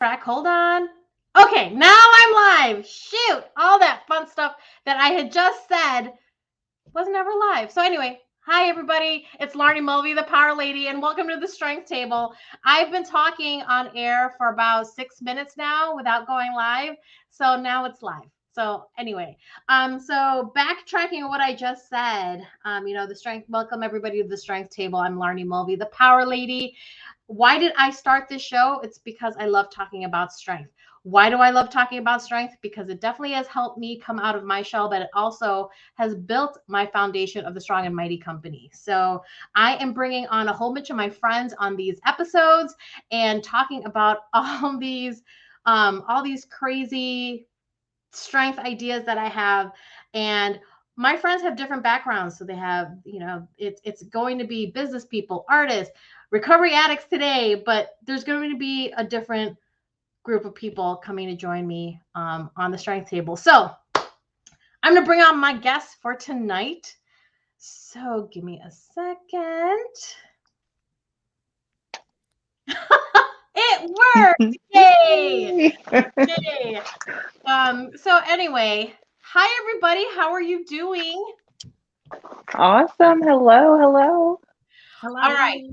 Track, hold on. Okay, now I'm live. Shoot, all that fun stuff that I had just said wasn't ever live. So anyway, hi everybody. It's Larnie Mulvey, the Power Lady, and welcome to the Strength Table. I've been talking on air for about 6 minutes now without going live. So now it's live. So anyway, so backtracking on what I just said, the strength, welcome everybody to the Strength Table. I'm Larnie Mulvey, the Power Lady. Why did I start this show? It's because I love talking about strength. Why do I love talking about strength? Because it definitely has helped me come out of my shell, but it also has built my foundation of the Strong and Mighty Company. So I am bringing on a whole bunch of my friends on these episodes and talking about all these crazy strength ideas that I have. And my friends have different backgrounds. So they have, it's going to be business people, artists, recovery addicts today, but there's going to be a different group of people coming to join me on the Strength Table. So I'm going to bring on my guests for tonight. So give me a second. It worked. Yay. Yay. So anyway, hi everybody. How are you doing? Awesome. Hello. All right.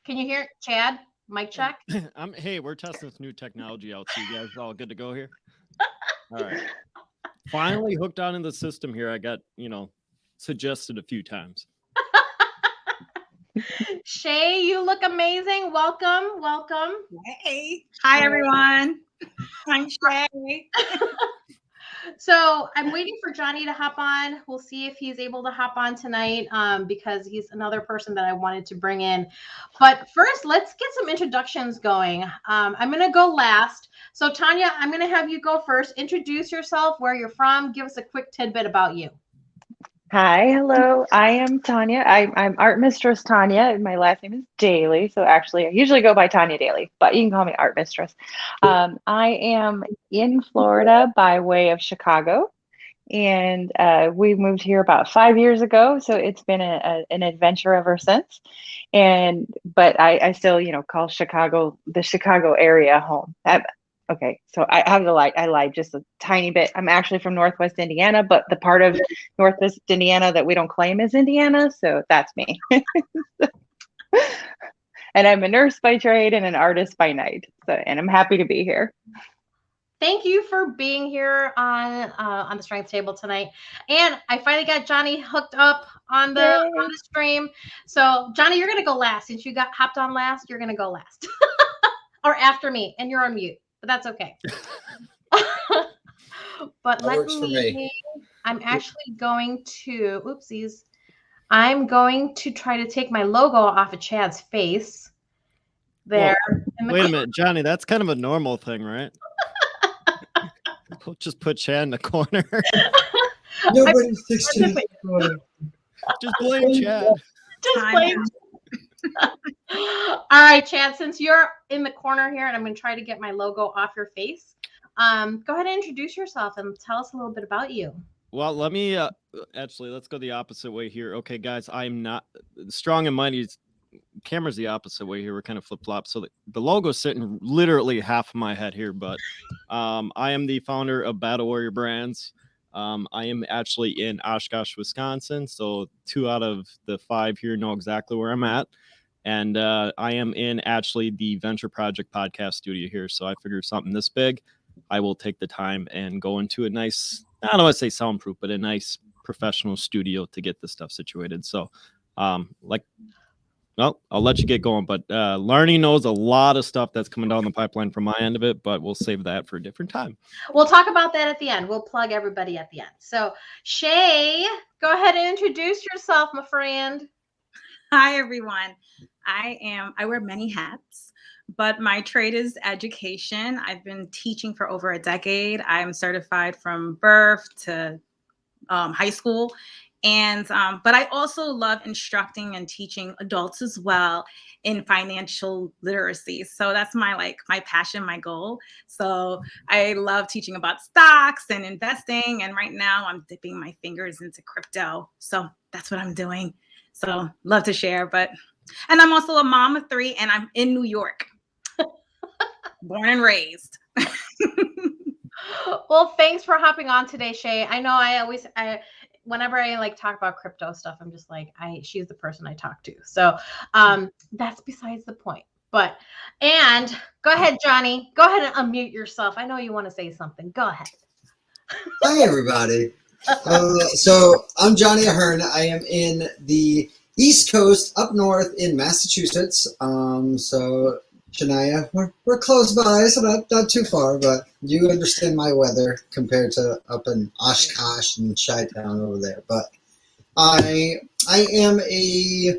Can you hear Chad? Mic check. Hey, we're testing this new technology out. So you guys are all good to go here? All right. Finally hooked on in the system here. I got, suggested a few times. Shay, you look amazing. Welcome. Hey. Hi, everyone. I'm Shay. So I'm waiting for Johnny to hop on. We'll see if he's able to hop on tonight because he's another person that I wanted to bring in. But first, let's get some introductions going. I'm going to go last. So Tanya, I'm going to have you go first. Introduce yourself, where you're from. Give us a quick tidbit about you. Hi, hello. I am Tanya. I'm Art Mistress Tanya, and my last name is Daly. So actually, I usually go by Tanya Daly, but you can call me Art Mistress. I am in Florida by way of Chicago, and we moved here about 5 years ago. So it's been an adventure ever since. But I still, call Chicago, the Chicago area home. Okay, so I have to lie. I lied just a tiny bit. I'm actually from Northwest Indiana, but the part of Northwest Indiana that we don't claim is Indiana, so that's me. And I'm a nurse by trade and an artist by night. And I'm happy to be here. Thank you for being here on the Strength Table tonight. And I finally got Johnny hooked up on the stream. So Johnny, you're gonna go last. Since you got hopped on last, you're gonna go last. Or after me, and you're on mute. But that's okay. But I'm actually going to, oopsies. I'm going to try to take my logo off of Chad's face. There. Well, wait a minute, Johnny, that's kind of a normal thing, right? We'll just put Chad in the corner. Nobody's 16 in the corner. Just blame Chad. Just blame. All right, Chad, since you're in the corner here and I'm going to try to get my logo off your face, go ahead and introduce yourself and tell us a little bit about you. Well, let me actually, let's go the opposite way here. Okay, guys, I'm not Strong and Mighty. Camera's the opposite way here. We're kind of flip-flop. So the logo's sitting literally half of my head here, but I am the founder of Battle Warrior Brands. I am actually in Oshkosh, Wisconsin. So 2 out of the 5 here know exactly where I'm at. And I am in actually the Venture Project podcast studio here. So I figured something this big, I will take the time and go into a nice, I don't want to say soundproof, but a nice professional studio to get this stuff situated. So well, I'll let you get going, but Larnie knows a lot of stuff that's coming down the pipeline from my end of it, but we'll save that for a different time. We'll talk about that at the end. We'll plug everybody at the end. So Shay, go ahead and introduce yourself, my friend. Hi, everyone. I wear many hats, but my trade is education. I've been teaching for over a decade. I'm certified from birth to high school. But I also love instructing and teaching adults as well in financial literacy. So that's my passion, my goal. So I love teaching about stocks and investing. And right now I'm dipping my fingers into crypto. So that's what I'm doing. So love to share. And I'm also a mom of 3 and I'm in New York. Born and raised. Well, thanks for hopping on today, Shay. I know whenever I like talk about crypto stuff, I'm just like, she's the person I talk to. So that's besides the point. And go ahead, Johnny. Go ahead and unmute yourself. I know you want to say something. Go ahead. Hi, everybody. So I'm Johnny Ahern. I am in the East Coast, up north in Massachusetts. So Shania, we're close by, so not too far, but you understand my weather compared to up in Oshkosh and Chi-Town over there. But I am a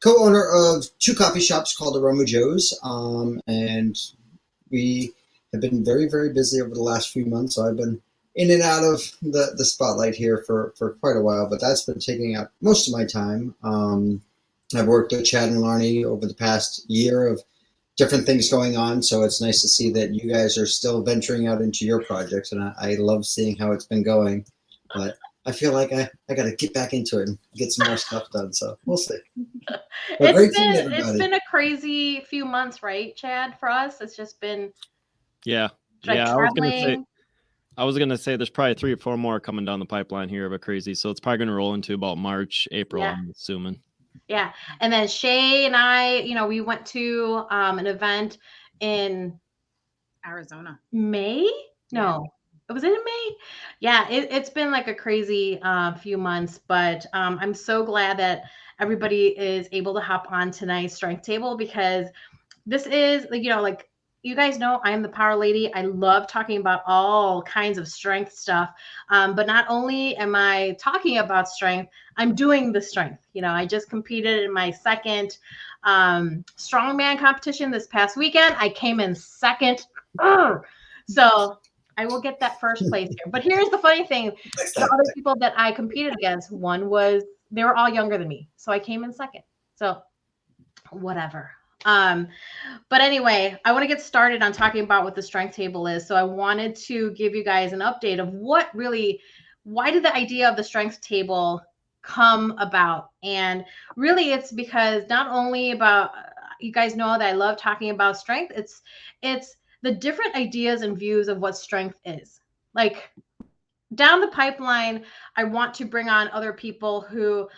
co-owner of two coffee shops called Aroma Joe's, and we have been very, very busy over the last few months. So I've been in and out of the spotlight here for quite a while, but that's been taking up most of my time. I've worked with Chad and Larnie over the past year of different things going on, so it's nice to see that you guys are still venturing out into your projects, and I love seeing how it's been going. But I feel like I got to get back into it and get some more stuff done, so we'll see. But It's been a crazy few months, right, Chad, for us? It's just been traveling. I was gonna say there's probably 3 or 4 more coming down the pipeline here, but crazy. So it's probably gonna roll into about March, April, I'm assuming. Yeah. And then Shay and I, we went to an event in Arizona. May? No. Was it in May? Yeah, it's been like a crazy few months, but I'm so glad that everybody is able to hop on tonight's strength table, because this is like you guys know, I am the power lady. I love talking about all kinds of strength stuff. But not only am I talking about strength, I'm doing the strength. I just competed in my second strongman competition this past weekend. I came in second. So I will get that first place here. But here's the funny thing. The other people that I competed against, they were all younger than me. So I came in second. So whatever. But anyway, I want to get started on talking about what the strength table is. So I wanted to give you guys an update of why did the idea of the strength table come about? And really it's because not only about, you guys know that I love talking about strength. It's the different ideas and views of what strength is. Like down the pipeline, I want to bring on other people who,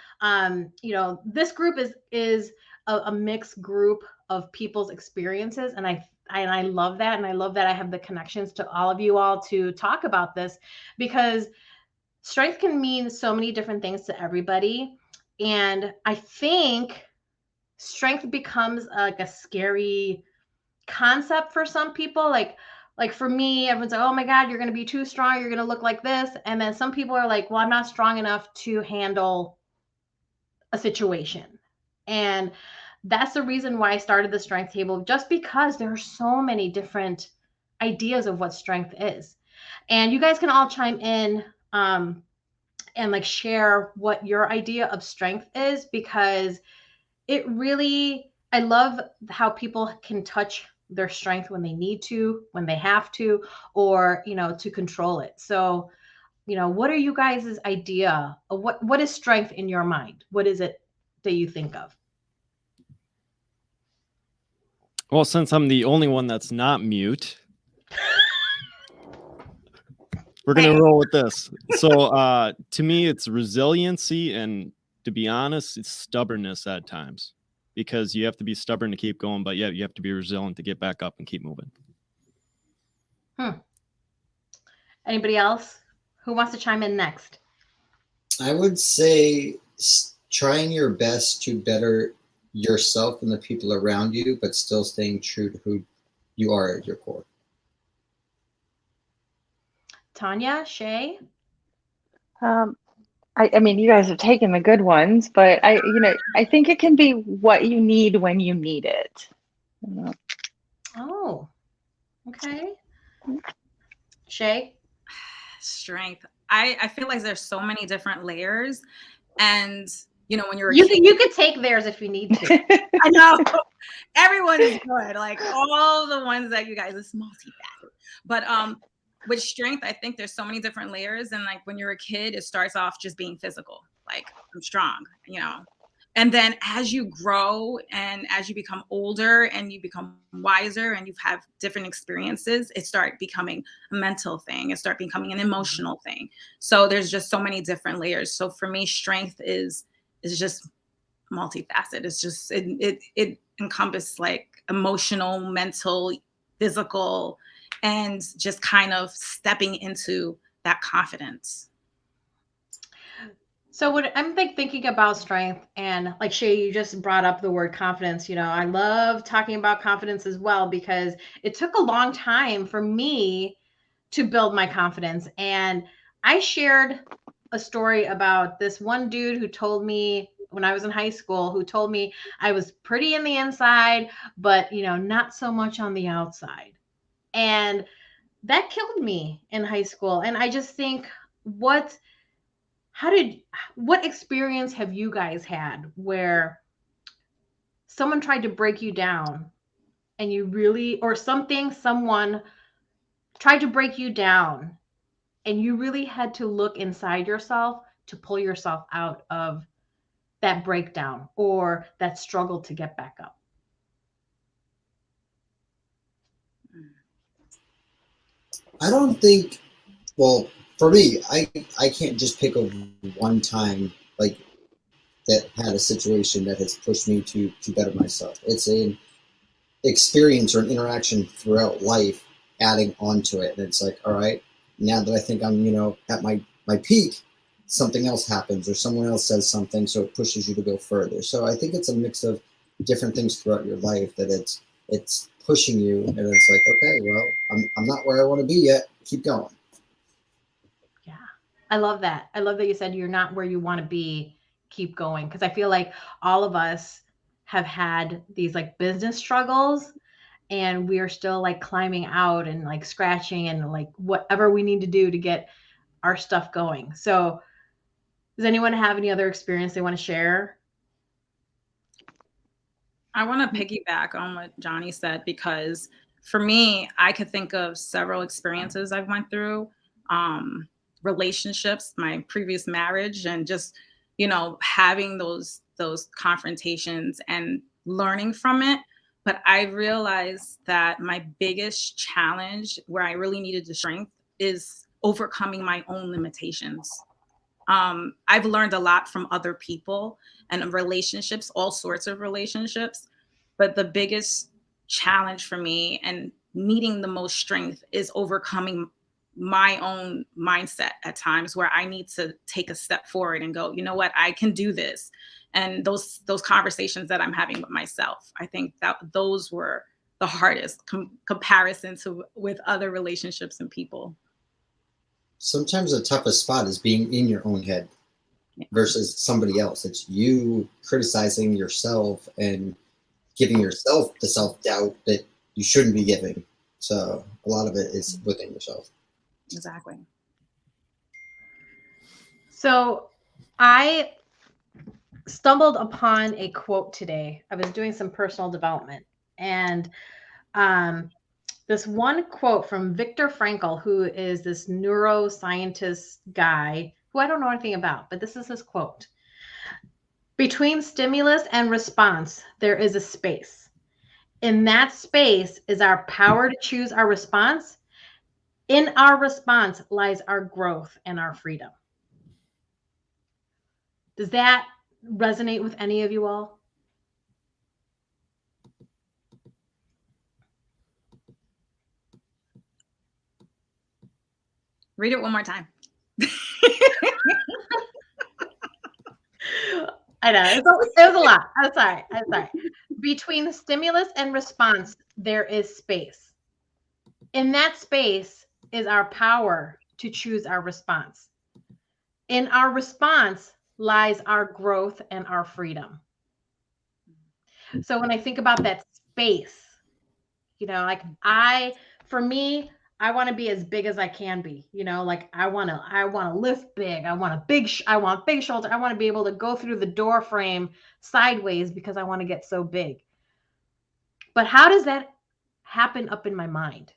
this group is a mixed group of people's experiences, and I love that, and I love that I have the connections to all of you all to talk about this, because strength can mean so many different things to everybody, and I think strength becomes like a scary concept for some people. Like for me, everyone's like, oh my God, you're going to be too strong, you're going to look like this. And then some people are like, well, I'm not strong enough to handle a situation. And that's the reason why I started the strength table, just because there are so many different ideas of what strength is. And you guys can all chime in and like share what your idea of strength is, because it really, I love how people can touch their strength when they need to, when they have to, or, to control it. So, what are you guys' idea of what is strength in your mind? What is it that you think of? Well, since I'm the only one that's not mute, we're going to roll with this. So to me, it's resiliency, and to be honest, it's stubbornness at times, because you have to be stubborn to keep going, but you have to be resilient to get back up and keep moving. Anybody else? Who wants to chime in next? I would say trying your best to better yourself and the people around you, but still staying true to who you are at your core. Tanya, Shay? I mean, you guys have taken the good ones, but I think it can be what you need when you need it. Oh, okay. Shay? Strength. I feel like there's so many different layers, and when you're you could take theirs if you need to. I know everyone is good, like all the ones that you guys, it's multifaceted. But with strength, I think there's so many different layers, and like when you're a kid, it starts off just being physical, like I'm strong, And then as you grow and as you become older and you become wiser and you've had different experiences, it starts becoming a mental thing. It starts becoming an emotional thing. So there's just so many different layers. So for me, strength is just multifaceted. It's just it encompasses like emotional, mental, physical, and just kind of stepping into that confidence. So what I'm thinking about strength, and like Shay, you just brought up the word confidence. I love talking about confidence as well, because it took a long time for me to build my confidence. And I shared a story about this one dude who told me when I was in high school, who told me I was pretty in the inside, but not so much on the outside. And that killed me in high school. And I just think, what what experience have you guys had where someone tried to break you down, and you really, or someone tried to break you down, and you really had to look inside yourself to pull yourself out of that breakdown or that struggle to get back up? I don't think. Well, for me, I can't just pick a one time like that had a situation that has pushed me to better myself. It's an experience or an interaction throughout life, adding onto it, and it's like, all right, now that I think I'm at my peak, something else happens or someone else says something, so it pushes you to go further. So I think it's a mix of different things throughout your life that it's pushing you, and it's like, okay, well, I'm not where I want to be yet. Keep going. Yeah. I love that. I love that you said you're not where you want to be. Keep going. Because I feel like all of us have had these like business struggles, and we are still like climbing out and like scratching and like whatever we need to do to get our stuff going. So, does anyone have any other experience they want to share? I want to piggyback on what Johnny said, because for me, I could think of several experiences I've went through, relationships, my previous marriage, and just having those confrontations and learning from it. But I realized that my biggest challenge, where I really needed the strength, is overcoming my own limitations. I've learned a lot from other people and relationships, all sorts of relationships. But the biggest challenge for me and needing the most strength is overcoming my own mindset at times, where I need to take a step forward and go, you know what, I can do this. And those conversations that I'm having with myself, I think that those were the hardest comparison to with other relationships and people. Sometimes the toughest spot is being in your own head Yeah. versus somebody else. It's you criticizing yourself and giving yourself the self-doubt that you shouldn't be giving. So a lot of it is within yourself. Exactly. So, I stumbled upon a quote today. I was doing some personal development, and um, this one quote from Viktor Frankl, who is this neuroscientist guy who I don't know anything about, but this is his quote. Between stimulus and response, there is a space. In that space is our power to choose our response. In our response lies our growth and our freedom. Does that resonate with any of you all? Read it one more time. I know. It was a lot. I'm sorry. Between the stimulus and response, there is space. In that space is our power to choose our response. In our response lies our growth and our freedom. So when I think about that space, like for me, I want to be as big as I can be, like I want to lift big. I want I want big shoulders. I want to be able to go through the door frame sideways because I want to get so big. But how does that happen up in my mind?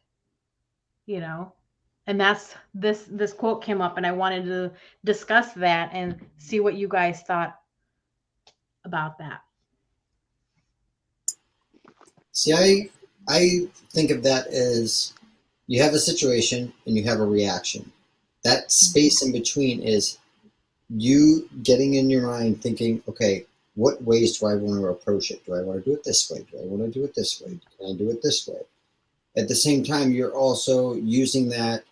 And that's this quote came up, and I wanted to discuss that and see what you guys thought about that? See, I think of that as you have a situation and you have a reaction. That space in between is you getting in your mind thinking, okay, what ways do I want to approach it? Do I want to do it this way? Do I want to do it this way? Can I do it this way? At the same time, you're also using that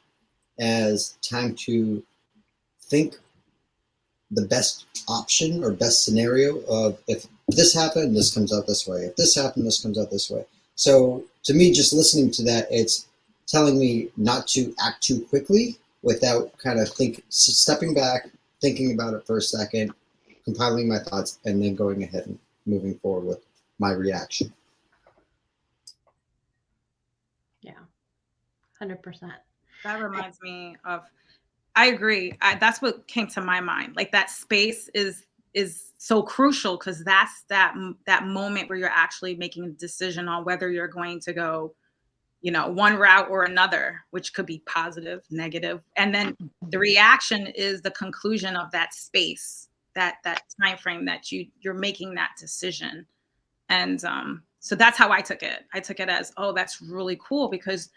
as time to think the best option or best scenario of if this happened, this comes out this way. If this happened, this comes out this way. So to me, just listening to that, it's telling me not to act too quickly without kind of stepping back, thinking about it for a second, compiling my thoughts, and then going ahead and moving forward with my reaction. Yeah, 100%. That reminds me of, I agree. That's what came to my mind. Like that space is so crucial because that's that moment where you're actually making a decision on whether you're going to go, one route or another, which could be positive, negative. And then the reaction is the conclusion of that space, that time frame that you're making that decision. And so that's how I took it. I took it as, oh, that's really cool, because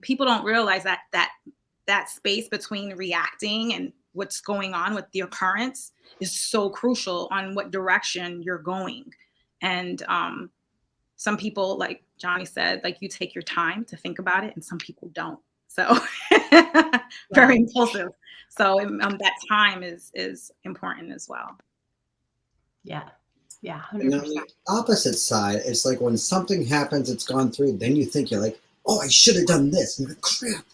people don't realize that space between reacting and what's going on with the occurrence is so crucial on what direction you're going. And some people, like Johnny said, like you take your time to think about it, and some people don't. So very impulsive. So that time is important as well. Yeah. Yeah, 100%. And on the opposite side, it's like when something happens, it's gone through, then you think you're like, oh, I should have done this. And you're like, crap,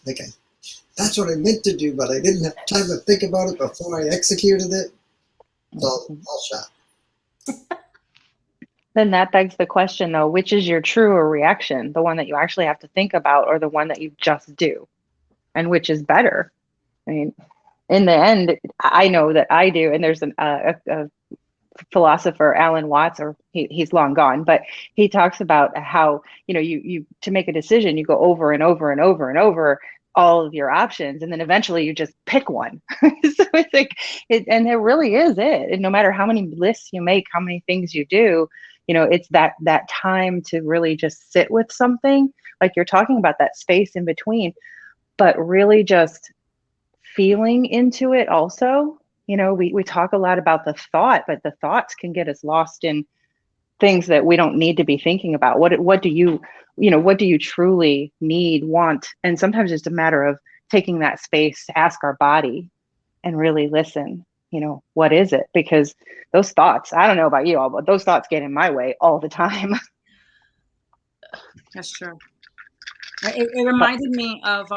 that's what I meant to do, but I didn't have time to think about it before I executed it. It's all shot. Then that begs the question, though, which is your truer reaction? The one that you actually have to think about, or the one that you just do? And which is better? I mean, in the end, I know that I do. And there's a philosopher, Alan Watts, or he's long gone, but he talks about how, you to make a decision, you go over and over and over and over all of your options, and then eventually you just pick one. So it's like, and it really is it. And no matter how many lists you make, how many things you do, it's that time to really just sit with something, like you're talking about, that space in between, but really just feeling into it also. We talk a lot about the thought, but the thoughts can get us lost in things that we don't need to be thinking about. What do you truly need, want? And sometimes it's a matter of taking that space to ask our body and really listen, what is it? Because those thoughts, I don't know about you all, but those thoughts get in my way all the time. That's true. It reminded me of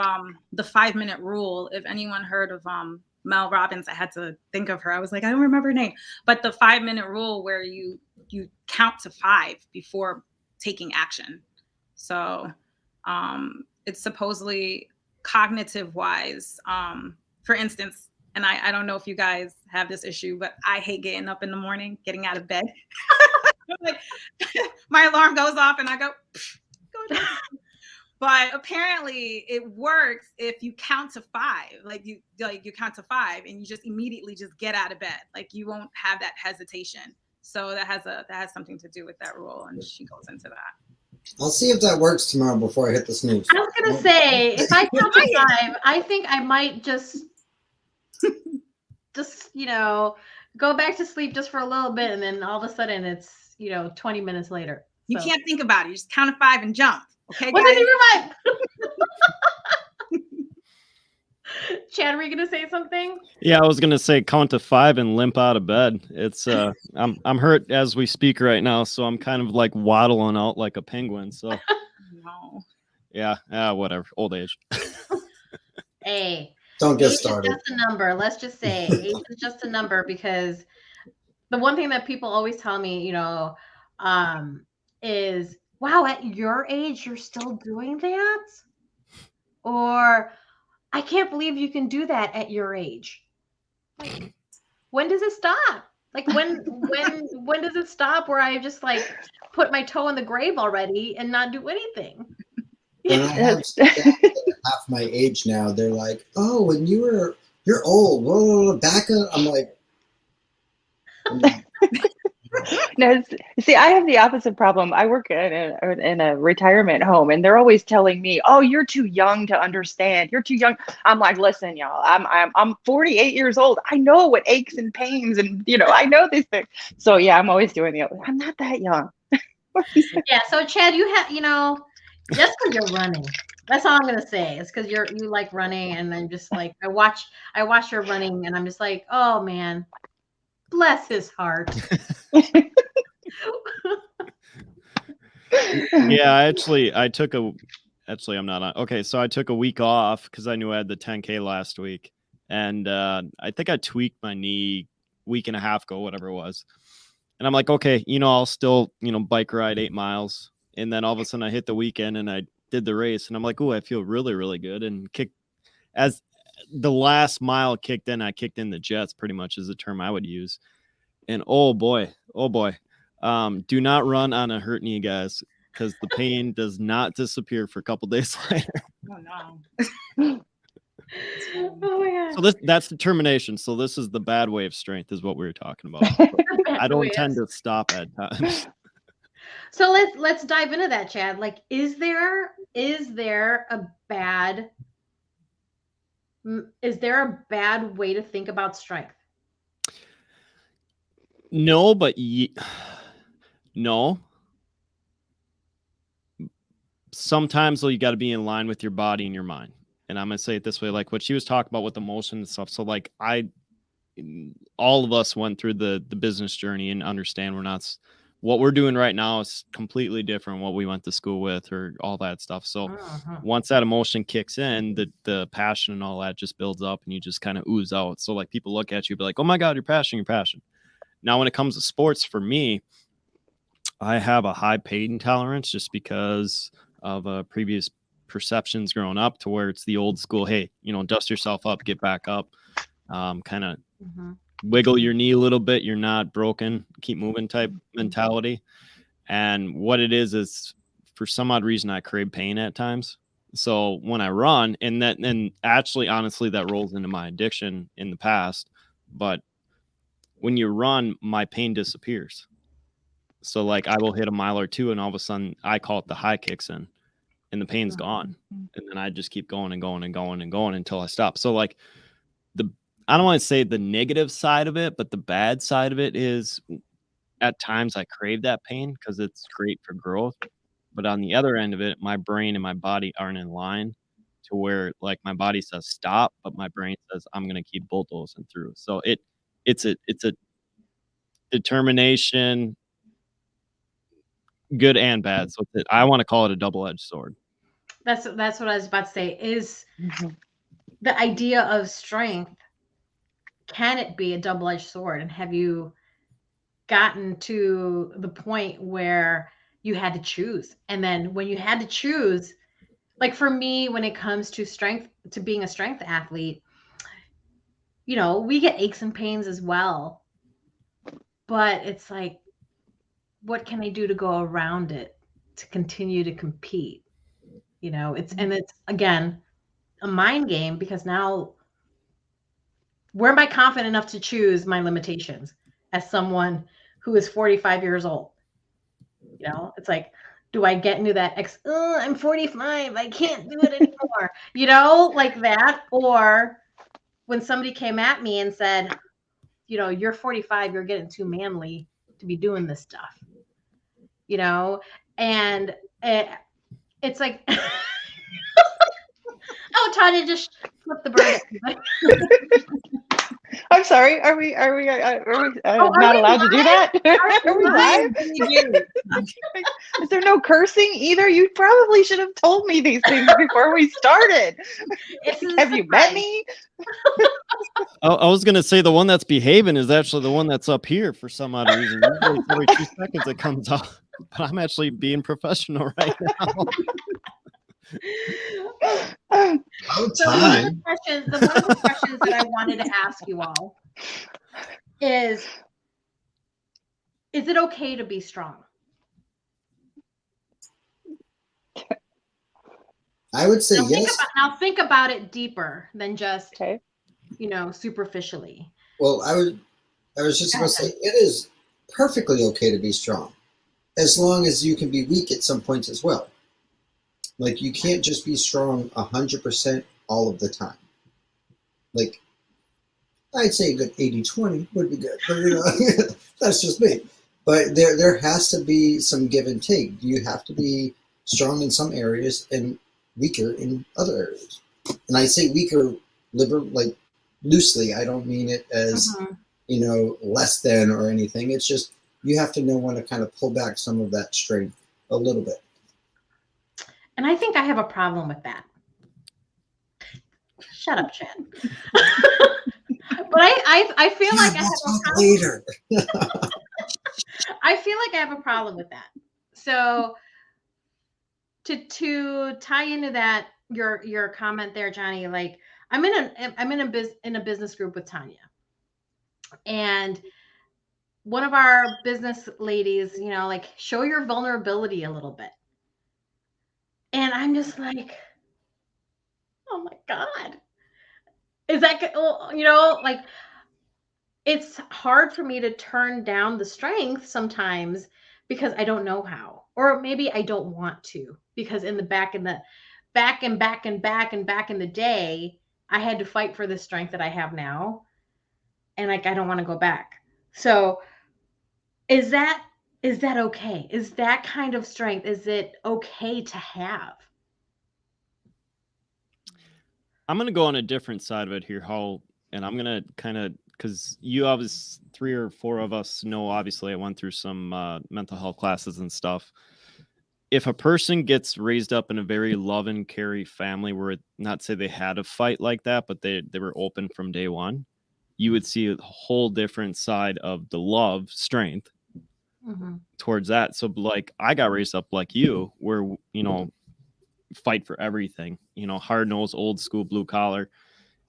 the 5-minute rule. If anyone heard of Mel Robbins, I had to think of her. I was like, I don't remember her name, but the 5-minute rule where you count to 5 before taking action. So it's supposedly cognitive wise. For instance, and I don't know if you guys have this issue, but I hate getting up in the morning, getting out of bed. Like, my alarm goes off and I go down. But apparently it works if you count to 5. Like you count to 5 and you just immediately just get out of bed. Like you won't have that hesitation. So that has something to do with that rule, and she goes into that. I'll see if that works tomorrow before I hit the snooze. I was gonna say, if I count to 5, I think I might just go back to sleep just for a little bit, and then all of a sudden it's 20 minutes later. You can't think about it. You just count to 5 and jump. Okay, what guys? did you remind? Chad, were you gonna say something? Yeah, I was gonna say count to 5 and limp out of bed. It's I'm hurt as we speak right now, so I'm kind of like waddling out like a penguin. So No. Yeah, whatever. Old age. Hey, don't get age started. is just a number. Let's just say age is just a number, because the one thing that people always tell me, is, wow, at your age, you're still doing that? Or, I can't believe you can do that at your age. Like, when does it stop? Like, when does it stop where I just like put my toe in the grave already and not do anything? When I have half my age now, they're like, "Oh, when you're old." Whoa, back up. I'm like No, see, I have the opposite problem. I work in a retirement home, and they're always telling me, "Oh, you're too young to understand. You're too young." I'm like, "Listen, y'all. I'm 48 years old. I know what aches and pains, and I know these things." So yeah, I'm always doing the. I'm not that young. Yeah. So Chad, you have just because you're running. That's all I'm gonna say. It's because you like running, and I'm just like I watch your running, and I'm just like, oh man, bless his heart. Yeah, I'm not on. Okay, so I took a week off because I knew I had the 10K last week, and I think I tweaked my knee week and a half ago, whatever it was. And I'm like, okay, I'll still, bike ride 8 miles. And then all of a sudden I hit the weekend and I did the race, and I'm like, oh, I feel really, really good. And as the last mile kicked in, I kicked in the jets, pretty much is the term I would use. And oh boy, do not run on a hurt knee, guys, because the pain does not disappear for a couple days later. Oh no. Oh my So god. that's determination. So this is the bad way of strength, is what we were talking about. I don't tend to stop at times. So let's dive into that, Chad. Like, is there a bad way to think about strength? No, but no. Sometimes though, you got to be in line with your body and your mind. And I'm gonna say it this way, like what she was talking about with emotion and stuff. So like all of us went through the business journey and understand what we're doing right now is completely different what we went to school with or all that stuff. So once that emotion kicks in, the passion and all that just builds up, and you just kind of ooze out. So like people look at you, be like, oh my God, you're passionate. Now, when it comes to sports, for me, I have a high pain tolerance just because of previous perceptions growing up, to where it's the old school, hey, dust yourself up, get back up, kind of wiggle your knee a little bit, you're not broken, keep moving type mentality. And what it is for some odd reason I crave pain at times. So when I run, and actually honestly that rolls into my addiction in the past, but when you run, my pain disappears. So like I will hit a mile or two, and all of a sudden I call it the high kicks in, and the pain's gone. And then I just keep going and going and going and going until I stop. So like I don't want to say the negative side of it, but the bad side of it is at times I crave that pain because it's great for growth. But on the other end of it, my brain and my body aren't in line, to where like my body says stop, but my brain says I'm going to keep bulldozing through. So it's a determination, good and bad. So I want to call it a double-edged sword. That's what I was about to say. Is the idea of strength, can it be a double-edged sword? And have you gotten to the point where you had to choose? And then when you had to choose, like for me, when it comes to strength, to being a strength athlete, we get aches and pains as well. But it's like, what can I do to go around it to continue to compete? It's again a mind game, because now where am I confident enough to choose my limitations as someone who is 45 years old? It's like, do I get into that I'm 45, I can't do it anymore, like that? Or when somebody came at me and said, you're 45, you're getting too manly to be doing this stuff, and it's like, oh, Tanya just flipped the bird. I'm sorry. Are we not allowed to do that? Are we live? Is there no cursing either? You probably should have told me these things before we started. Have you met me? I was going to say the one that's behaving is actually the one that's up here for some odd reason. Usually every 2 seconds it comes out, but I'm actually being professional right now. So one of the questions that I wanted to ask you all is it okay to be strong? I would say yes. Think about it deeper than just, superficially. Well, I was just going to say, it is perfectly okay to be strong, as long as you can be weak at some points as well. Like, you can't just be strong 100% all of the time. Like, I'd say a good 80-20 would be good, but that's just me. But there has to be some give and take. You have to be strong in some areas and weaker in other areas. And I say weaker, like loosely. I don't mean it as less than or anything. It's just you have to know when to kind of pull back some of that strength a little bit. And I think I have a problem with that. Shut up, Chad. But I feel like I have a problem. Later. I feel like I have a problem with that. So to tie into that, your comment there, Johnny, like I'm in a business group with Tanya, and one of our business ladies, like, show your vulnerability a little bit, and I'm just like, oh my God, is that like, it's hard for me to turn down the strength sometimes because I don't know how, or maybe I don't want to, because in the back in the day, I had to fight for the strength that I have now. And like, I don't want to go back. So is that okay? Is that kind of strength? Is it okay to have? I'm going to go on a different side of it here, and I'm going to kind of, because you obviously, 3 or 4 of us know, obviously I went through some mental health classes and stuff. If a person gets raised up in a very love and carry family where not say they had a fight like that, but they were open from day one, you would see a whole different side of the love strength towards that. So like, I got raised up like you, where, fight for everything, hard nosed, old school, blue collar.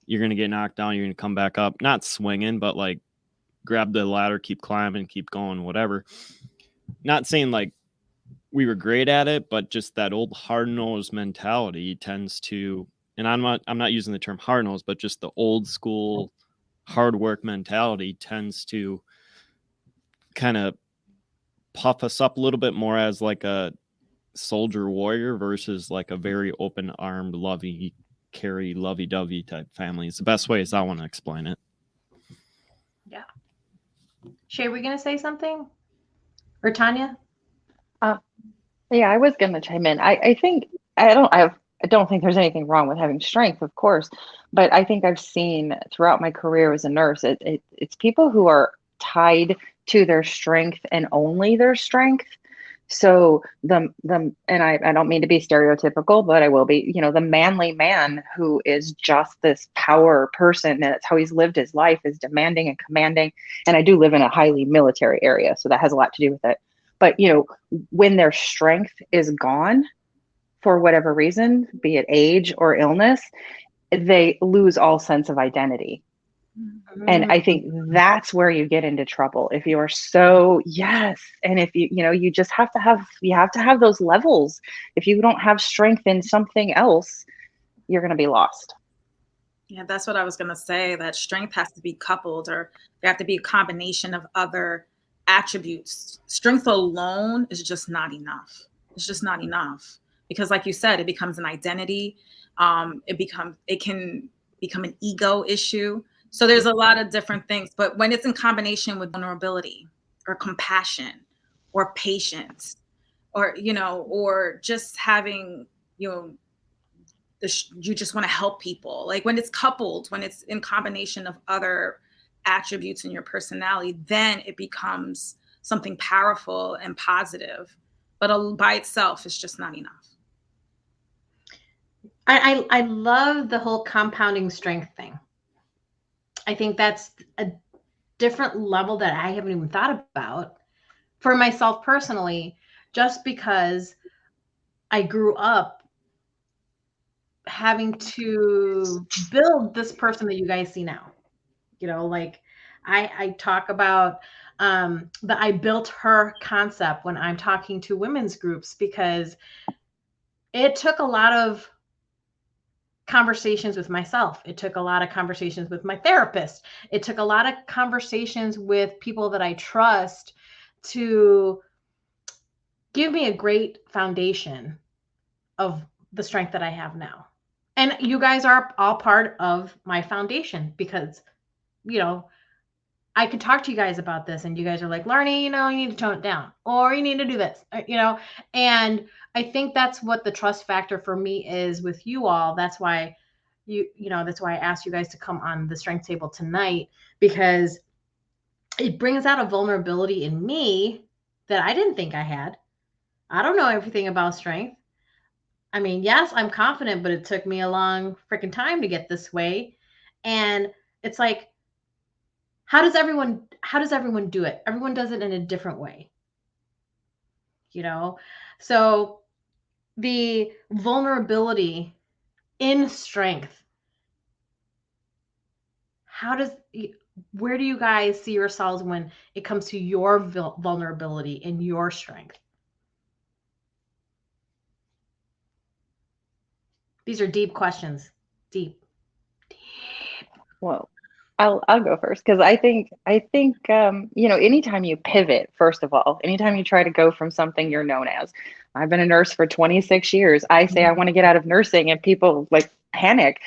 You're going to get knocked down. You're going to come back up, not swinging, but like grab the ladder, keep climbing, keep going, whatever. Not saying like we were great at it, but just that old hard nosed mentality tends to, and I'm not using the term hard nosed, but just the old school hard work mentality tends to kind of puff us up a little bit more as like a soldier warrior versus like a very open armed, lovey dovey type family. It's the best way as I want to explain it. Yeah. Shay, were we going to say something? Or Tanya? Yeah, I was going to chime in. I think I don't think there's anything wrong with having strength, of course, but I think I've seen throughout my career as a nurse, it's people who are tied to their strength and only their strength. So and I don't mean to be stereotypical, but I will be, the manly man who is just this power person, and that's how he's lived his life, is demanding and commanding. And I do live in a highly military area, so that has a lot to do with it. But, when their strength is gone for whatever reason, be it age or illness, they lose all sense of identity. And I think that's where you get into trouble. If you are yes. And if you just have to have those levels. If you don't have strength in something else, you're going to be lost. Yeah, that's what I was going to say, that strength has to be coupled, or there have to be a combination of other attributes. Strength alone is just not enough. It's just not enough, because like you said, it becomes an identity. It can become an ego issue. So there's a lot of different things, but when it's in combination with vulnerability or compassion or patience, or, or just having, you just want to help people. Like when it's coupled, when it's in combination of other attributes in your personality, then it becomes something powerful and positive. But by itself, it's just not enough. I love the whole compounding strength thing. I think that's a different level that I haven't even thought about for myself personally, just because I grew up having to build this person that you guys see now. Like I talk about the I built her concept when I'm talking to women's groups, because it took a lot of conversations with myself. It took a lot of conversations with my therapist. It took a lot of conversations with people that I trust to give me a great foundation of the strength that I have now. And you guys are all part of my foundation because, you know, I could talk to you guys about this and you guys are like, Larnie, you know, you need to tone it down or you need to do this, you know, and I think that's what the trust factor for me is with you all. That's why that's why I asked you guys to come on the strength table tonight, because it brings out a vulnerability in me that I didn't think I had. I don't know everything about strength. I mean, yes, I'm confident, but it took me a long freaking time to get this way. And it's like, how does everyone do it? Everyone does it in a different way. You know? So the vulnerability in strength, where do you guys see yourselves when it comes to your vulnerability and your strength? These are deep questions. Deep. Well, I'll go first because I think anytime you pivot, first of all, anytime you try to go from something you're known as, I've been a nurse for 26 years. I say I want to get out of nursing, and people like panic.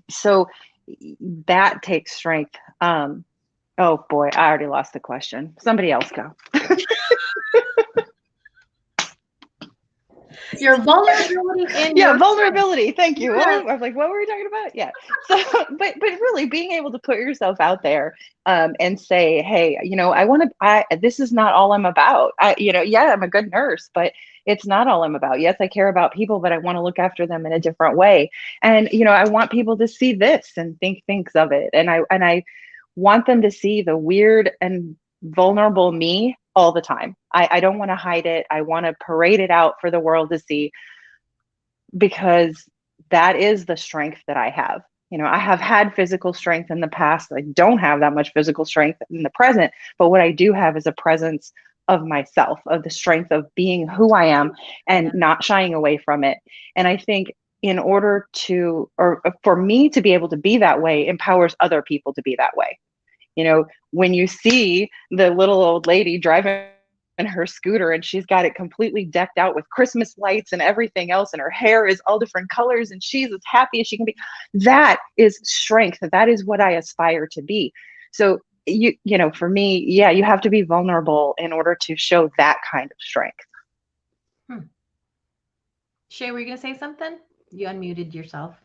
So that takes strength. Oh boy, I already lost the question. Somebody else go. Your vulnerability in vulnerability. Thank you. Yes. I was like, what were we talking about? Yeah. So, but really being able to put yourself out there and say, hey, this is not all I'm about. I'm a good nurse, but it's not all I'm about. Yes, I care about people, but I want to look after them in a different way. And, I want people to see this and think of it. And I want them to see the weird and vulnerable me all the time. I don't want to hide it. I want to parade it out for the world to see, because that is the strength that I have. I have had physical strength in the past. I don't have that much physical strength in the present, but what I do have is a presence of myself, of the strength of being who I am and not shying away from it. And I think in order or for me to be able to be that way empowers other people to be that way. When you see the little old lady driving her scooter and she's got it completely decked out with Christmas lights and everything else, and her hair is all different colors and she's as happy as she can be, that is strength. That is what I aspire to be. So for me, you have to be vulnerable in order to show that kind of strength. Shay, were you gonna say something? You unmuted yourself.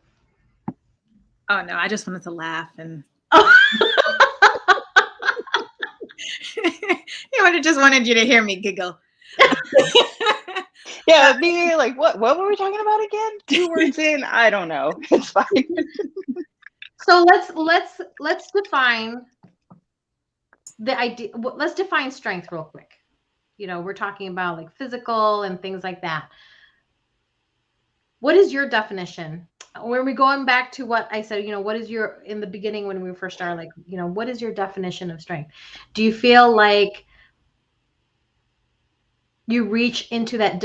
Oh no, I just wanted to laugh and I would have just wanted you to hear me giggle. Yeah, me like what were we talking about again? 2 words in, I don't know. It's fine. So let's define the idea. Let's define strength real quick. We're talking about like physical and things like that. What is your definition? When we're going back to what I said, what is your, in the beginning when we first started, like, what is your definition of strength? Do you feel like you reach into that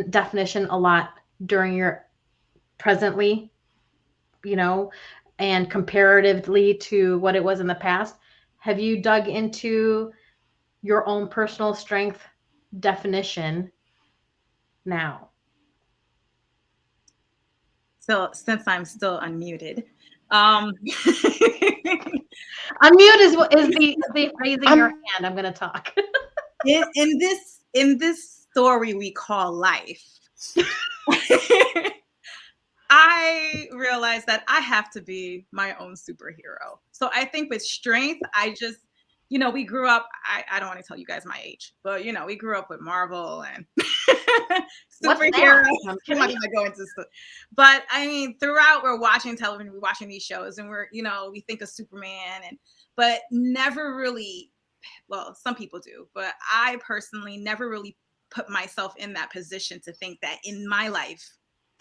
definition a lot during your presently, and comparatively to what it was in the past? Have you dug into your own personal strength definition now? So since I'm still unmuted, unmute is the raising your hand. I'm going to talk. in this story we call life, I realized that I have to be my own superhero. So I think with strength, I just, we grew up, I don't want to tell you guys my age, but we grew up with Marvel and superheroes. I'm not even go into stuff. But I mean, throughout we're watching television, we're watching these shows, and we think of Superman, but never really, well, some people do, but I personally never really put myself in that position to think that in my life,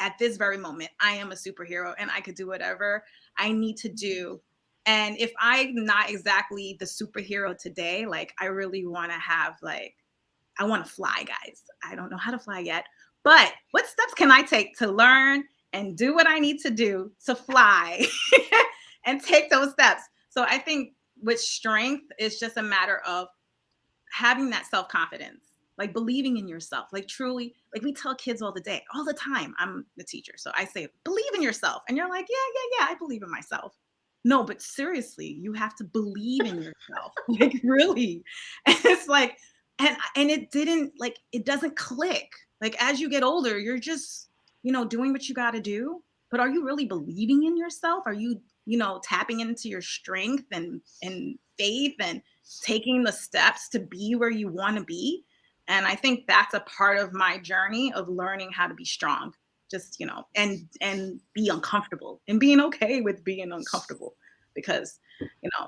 at this very moment, I am a superhero and I could do whatever I need to do. And if I'm not exactly the superhero today, like I really want to have I want to fly, guys. I don't know how to fly yet, but what steps can I take to learn and do what I need to do to fly and take those steps? So I think with strength, it's just a matter of having that self-confidence, like believing in yourself, like truly, like we tell kids all the time. I'm the teacher, so I say, believe in yourself. And you're like, yeah, I believe in myself. No, but seriously, you have to believe in yourself. Like really. And it's like, and it didn't, like, it doesn't click. Like as you get older, you're just, doing what you got to do. But are you really believing in yourself? Are you, tapping into your strength and faith and taking the steps to be where you want to be? And I think that's a part of my journey of learning how to be strong, just, and be uncomfortable and being okay with being uncomfortable, because,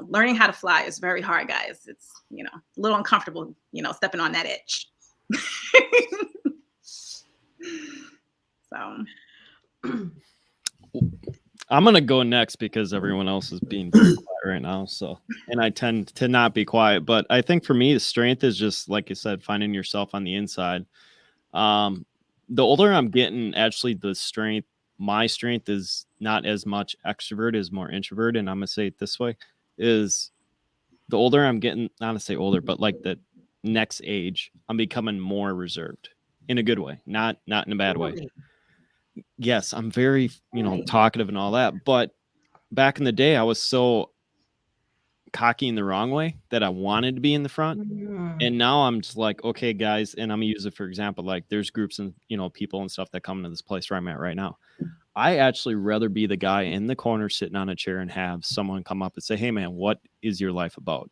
learning how to fly is very hard, guys. It's, a little uncomfortable, stepping on that edge. So I'm gonna go next because everyone else is being very quiet right now. So, and I tend to not be quiet, but I think for me, the strength is just like you said, finding yourself on the inside. The older I'm getting, actually, my strength is not as much extrovert as more introvert. And I'm gonna say it this way: is the older I'm getting, not to say older, but like the next age, I'm becoming more reserved in a good way, not in a bad way. Yes, I'm very, talkative and all that. But back in the day, I was so cocky in the wrong way that I wanted to be in the front. And now I'm just like, okay, guys, and I'm gonna use it for example. Like there's groups and, people and stuff that come into this place where I'm at right now. I actually rather be the guy in the corner sitting on a chair and have someone come up and say, hey, man, what is your life about?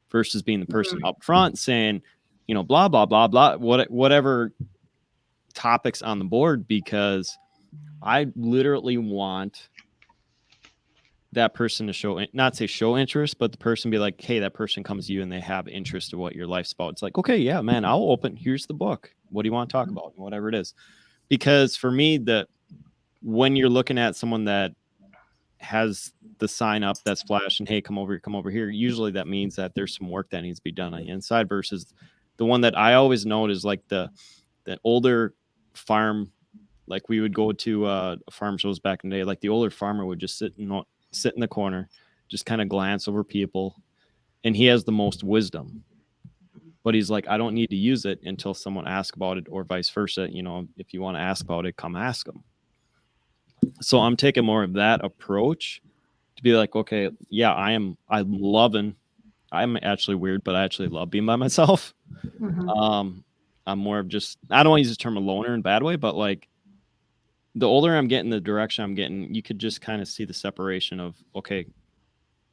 Versus being the person up front saying, blah, blah, blah, blah, whatever topics on the board, because I literally want that person to not say show interest, but the person be like, hey, that person comes to you and they have interest in what your life's about. It's like, okay, yeah, man, I'll open. Here's the book. What do you want to talk about? Whatever it is. Because for me, when you're looking at someone that has the sign up that's flashing, hey, come over here. Usually that means that there's some work that needs to be done on the inside, versus the one that I always note is like the older farm. Like we would go to farm shows back in the day. Like the older farmer would just sit in the corner, just kind of glance over people, and he has the most wisdom. But he's like, I don't need to use it until someone asks about it, or vice versa. If you want to ask about it, come ask them. So I'm taking more of that approach to be like, okay, yeah, I'm actually weird, but I actually love being by myself. I'm more of just, I don't want to use the term a loner in a bad way, but like the older I'm getting, the direction I'm getting, you could just kind of see the separation of, okay,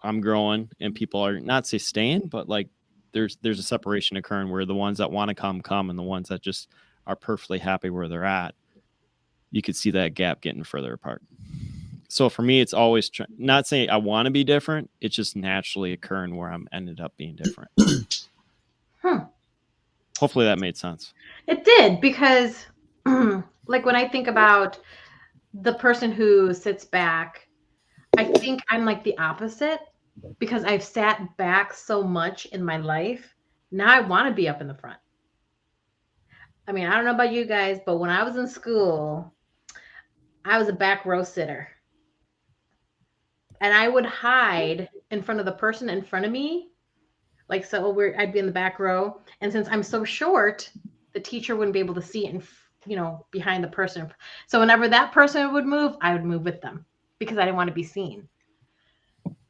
I'm growing and people are not say staying, but like there's a separation occurring where the ones that want to come, and the ones that just are perfectly happy where they're at, you could see that gap getting further apart. So for me, it's always not saying I want to be different. It's just naturally occurring where I'm ended up being different. Hopefully that made sense. It did, because like when I think about the person who sits back, I think I'm like the opposite, because I've sat back so much in my life. Now I want to be up in the front. I mean, I don't know about you guys, but when I was in school, I was a back row sitter. And I would hide in front of the person in front of me. Like, so I'd be in the back row. And since I'm so short, the teacher wouldn't be able to see it, behind the person. So whenever that person would move, I would move with them because I didn't want to be seen.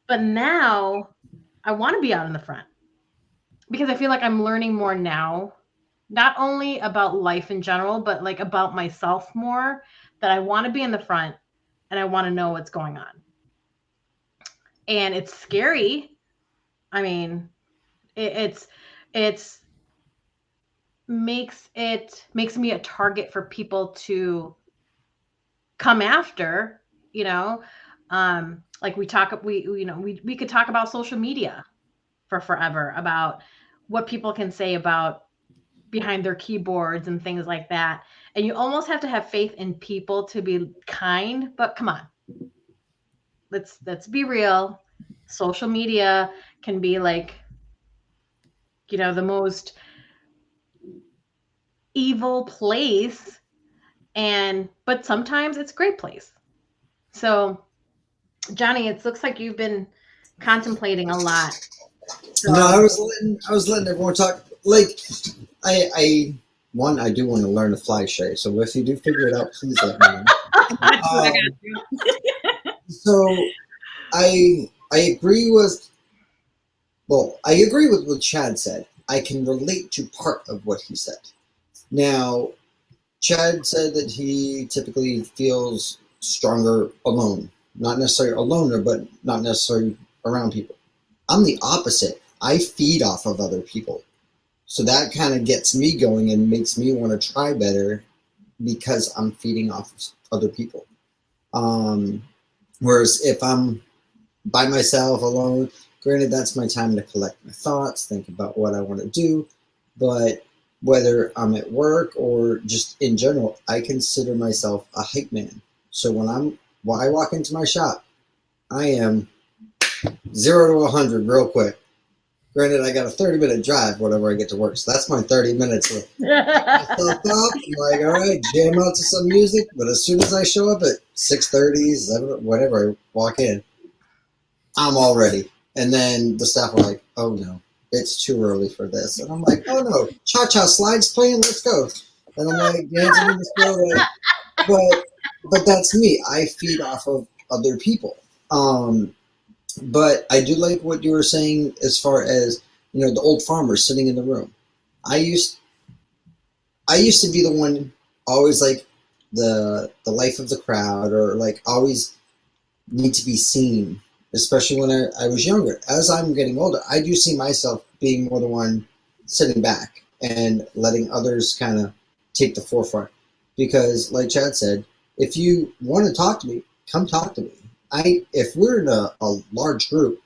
But now I want to be out in the front because I feel like I'm learning more now, not only about life in general, but like about myself more, that I want to be in the front and I want to know what's going on. And it's scary. I mean, it makes me a target for people to come after, like we could talk about social media for forever, about what people can say about behind their keyboards and things like that. And you almost have to have faith in people to be kind, but come on. Let's be real. Social media can be like, the most evil place, but sometimes it's a great place. So Johnny, it looks like you've been contemplating a lot. So, no, I was letting everyone talk. like I do want to learn to fly, Shay. So if you do figure it out, please let me know. That's what I Um, got to do. so I agree with I agree with what Chad said. I can relate to part of what he said. Now, Chad said that he typically feels stronger alone. Not necessarily a loner, but not necessarily around people. I'm the opposite. I feed off of other people. So that kind of gets me going and makes me want to try better because I'm feeding off of other people. Um, Whereas if I'm by myself alone, granted, that's my time to collect my thoughts, think about what I want to do. But whether I'm at work or just in general, I consider myself a hype man. So when I walk into my shop, I am 0 to 100 real quick. Granted, I got a 30-minute drive whenever I get to work, so that's my 30 minutes of myself up. I'm like, all right, jam out to some music. But as soon as I show up at 6:30, 7, whatever I walk in, I'm all ready. And then the staff are like, oh no, it's too early for this. And I'm like, oh no, cha-cha slides playing, let's go. And I'm like dancing in the store, but that's me. I feed off of other people. But I do like what you were saying as far as, the old farmers sitting in the room. I used I used to be the one always like the life of the crowd, or like always need to be seen, especially when I was younger. As I'm getting older, I do see myself being more the one sitting back and letting others kind of take the forefront. Because, like Chad said, if you want to talk to me, come talk to me. If we're in a large group,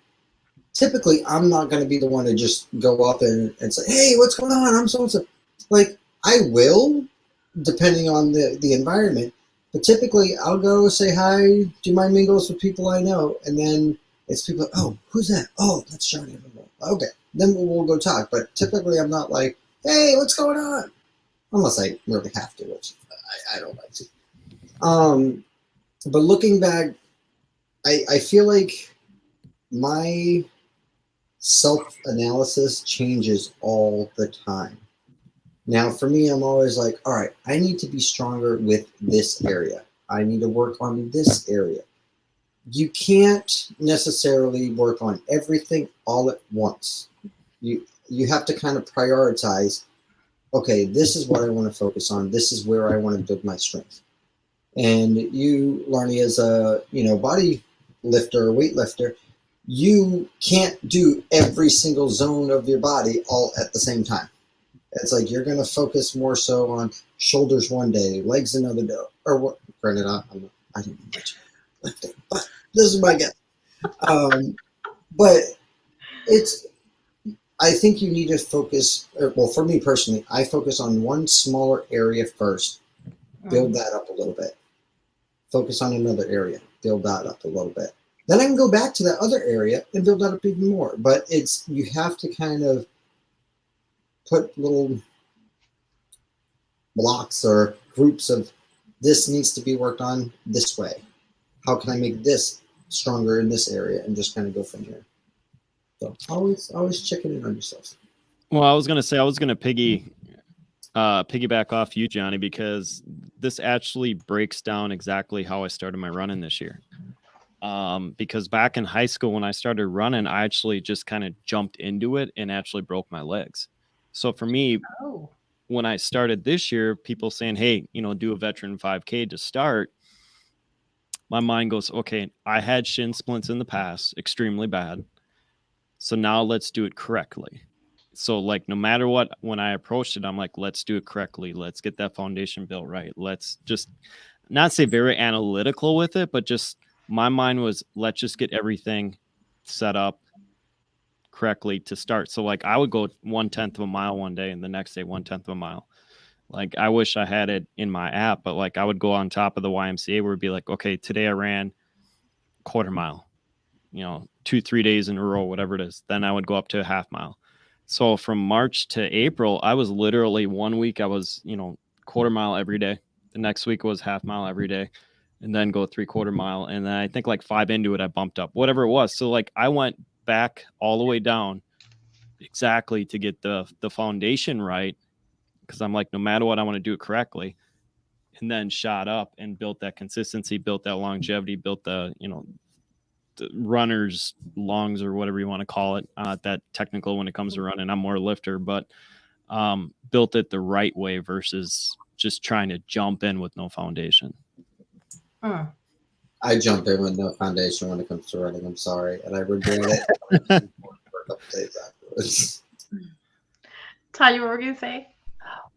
typically I'm not going to be the one to just go up and say, hey, what's going on? I'm so and so. Like, I will, depending on the environment. But typically, I'll go say hi, do my mingles with people I know, and then it's people, oh, who's that? Oh, that's Johnny. Okay, then we'll go talk. But typically, I'm not like, hey, what's going on? Unless I really have to, which I don't like to. But looking back, I feel like my self-analysis changes all the time. Now, for me, I'm always like, all right, I need to be stronger with this area. I need to work on this area. You can't necessarily work on everything all at once. You have to kind of prioritize, okay, this is what I want to focus on. This is where I want to build my strength. And you, Larnie, as a body lifter or weightlifter, you can't do every single zone of your body all at the same time. It's like you're going to focus more so on shoulders one day, legs another day, or what? Granted, I don't know much lifting, but this is my guess. But I think you need to focus. Well, for me personally, I focus on one smaller area first, build that up a little bit. Focus on another area, build that up a little bit. Then I can go back to that other area and build that up even more. But you have to kind of put little blocks or groups of, this needs to be worked on this way. How can I make this stronger in this area, and just kind of go from there. So always checking in on yourself. Well, I was gonna say I was gonna piggyback off you, Johnny, because this actually breaks down exactly how I started my running this year. Because back in high school when I started running, I actually just kind of jumped into it and actually broke my legs. So for me, when I started this year, people saying, hey, do a veteran 5K to start. My mind goes, okay, I had shin splints in the past, extremely bad. So now let's do it correctly. So like, no matter what, when I approached it, I'm like, let's do it correctly. Let's get that foundation built right. Let's just not say very analytical with it, but just my mind was, let's just get everything set up correctly to start. So like I would go 1/10 of a mile one day and the next day 1/10 of a mile. Like I wish I had it in my app, but like I would go on top of the YMCA where it'd be like, okay, today I ran quarter mile, 2-3 days in a row, whatever it is. Then I would go up to a half mile. So from March to April, I was literally 1 week, I was, quarter mile every day. The next week was half mile every day, and then go 3/4 mile. And then I think like 5 into it, I bumped up, whatever it was. So like I went back all the way down exactly to get the foundation right, because I'm like, no matter what, I want to do it correctly. And then shot up and built that consistency, built that longevity, built the, you know, the runner's lungs or whatever you want to call it. Not that technical when it comes to running. I'm more a lifter, but built it the right way versus just trying to jump in with no foundation. Hmm. I jump in with no foundation when it comes to running. I'm sorry, and I regret it for a couple days afterwards. Tanya, what were you gonna say?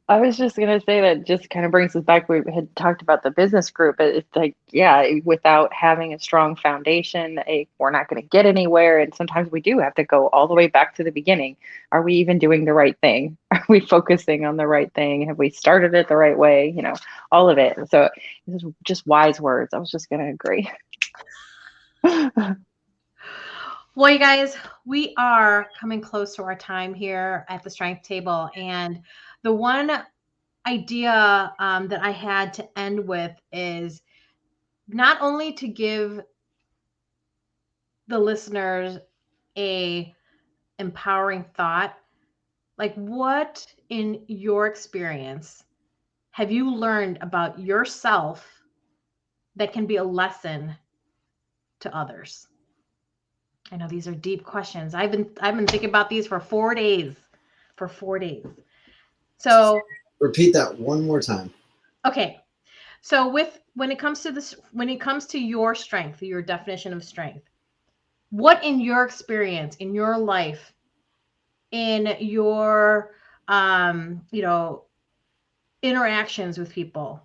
I was just going to say that just kind of brings us back. We had talked about the business group. It's like, yeah, without having a strong foundation, we're not going to get anywhere. And sometimes we do have to go all the way back to the beginning. Are we even doing the right thing? Are we focusing on the right thing? Have we started it the right way? You know, all of it. So this is just wise words. I was just going to agree. Well, you guys, we are coming close to our time here at the Strength Table. And the one idea that I had to end with is not only to give the listeners a empowering thought, like what in your experience have you learned about yourself that can be a lesson to others? I know these are deep questions. I've been thinking about these for 4 days. For 4 days. So Repeat that one more time. okay. So when it comes to your strength, your definition of strength, what in your experience, in your life, in your interactions with people,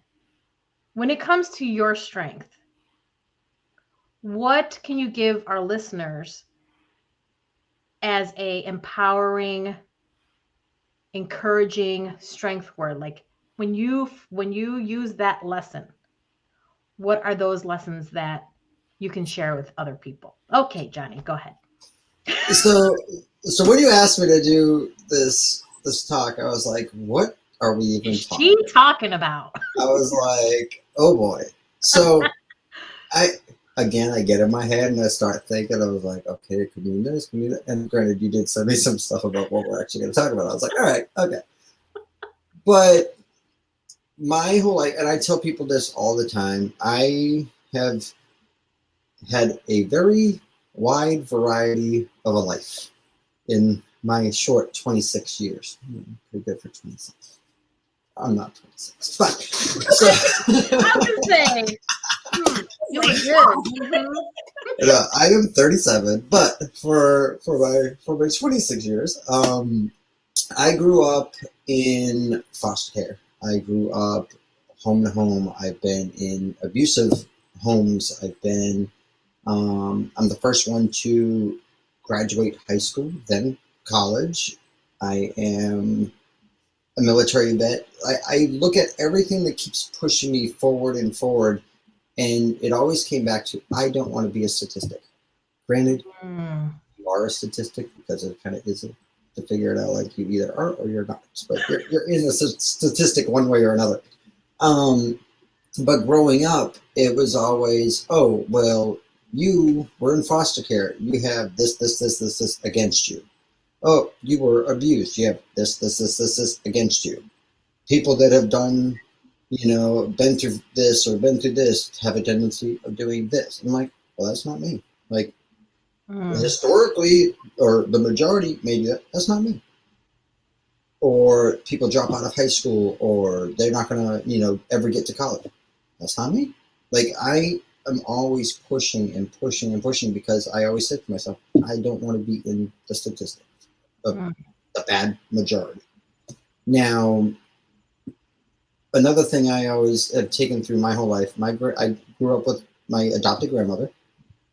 when it comes to your strength, what can you give our listeners as a empowering, encouraging strength word? Like when you use that lesson, what are those lessons that you can share with other people? Okay, Johnny, go ahead. So when you asked me to do this talk, I was like, what are we even talking about? I was like, oh boy. So I get in my head and I start thinking. I was like, okay, it could mean this, could mean that. And granted, you did send me some stuff about what we're actually going to talk about. I was like, all right, okay. But my whole life, and I tell people this all the time, I have had a very wide variety of a life in my short 26 years. Pretty good for 26. I'm not 26, but so, I was gonna say, you were good. Mm-hmm. I am 37, but for my 26 years, I grew up in foster care. I grew up home to home. I've been in abusive homes. I'm the first one to graduate high school, then college. I am a military vet. I look at everything that keeps pushing me forward and forward, and it always came back to I don't want to be a statistic. Granted, you are a statistic because it kind of isn't to figure it out. Like you either are or you're not, but you're in a statistic one way or another. But growing up, it was always, oh well, you were in foster care. You have this against you. Oh, you were abused. You have this against you. People that have done, been through this or been through this have a tendency of doing this. I'm like, well, that's not me. Like, historically, or the majority may do that. That's not me. Or people drop out of high school, or they're not going to, ever get to college. That's not me. Like, I am always pushing and pushing and pushing because I always said to myself, I don't want to be in the statistics of the bad majority. Now, another thing I always have taken through my whole life, I grew up with my adopted grandmother.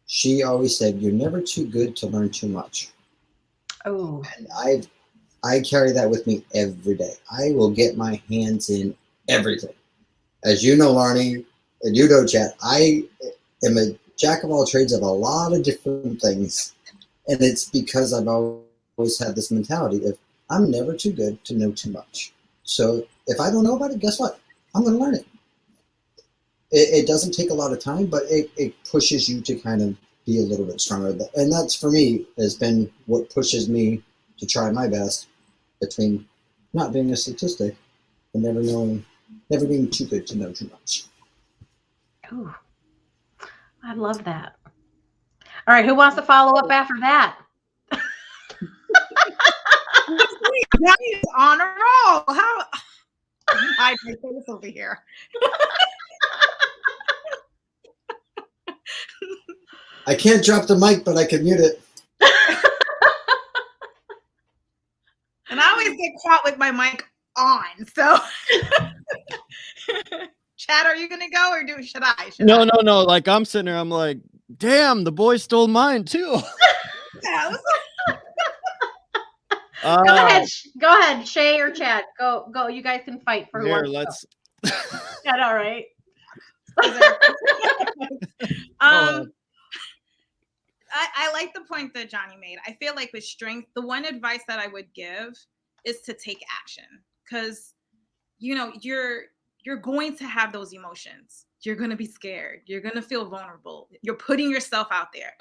She always said, you're never too good to learn too much. Oh. And I carry that with me every day. I will get my hands in everything. As you know, Larnie, and you know, Chad, I am a jack of all trades of a lot of different things. And it's because I've always had this mentality of I'm never too good to know too much. So if I don't know about it, guess what? I'm going to learn it. It doesn't take a lot of time, but it pushes you to kind of be a little bit stronger. And that's, for me, has been what pushes me to try my best between not being a statistic and never being too good to know too much. Ooh, I love that. All right, who wants to follow up after that? Johnny is on a roll. How? I my face over here. I can't drop the mic, but I can mute it. And I always get caught with my mic on. So, Chad, are you gonna go or should I? No. Like I'm sitting there, I'm like, damn, the boy stole mine too. Yeah, Go ahead, Shay or Chad. Go. You guys can fight for who here, wants to let's. go. Yeah, all right. I like the point that Johnny made. I feel like with strength, the one advice that I would give is to take action, because you're going to have those emotions. You're going to be scared. You're going to feel vulnerable. You're putting yourself out there.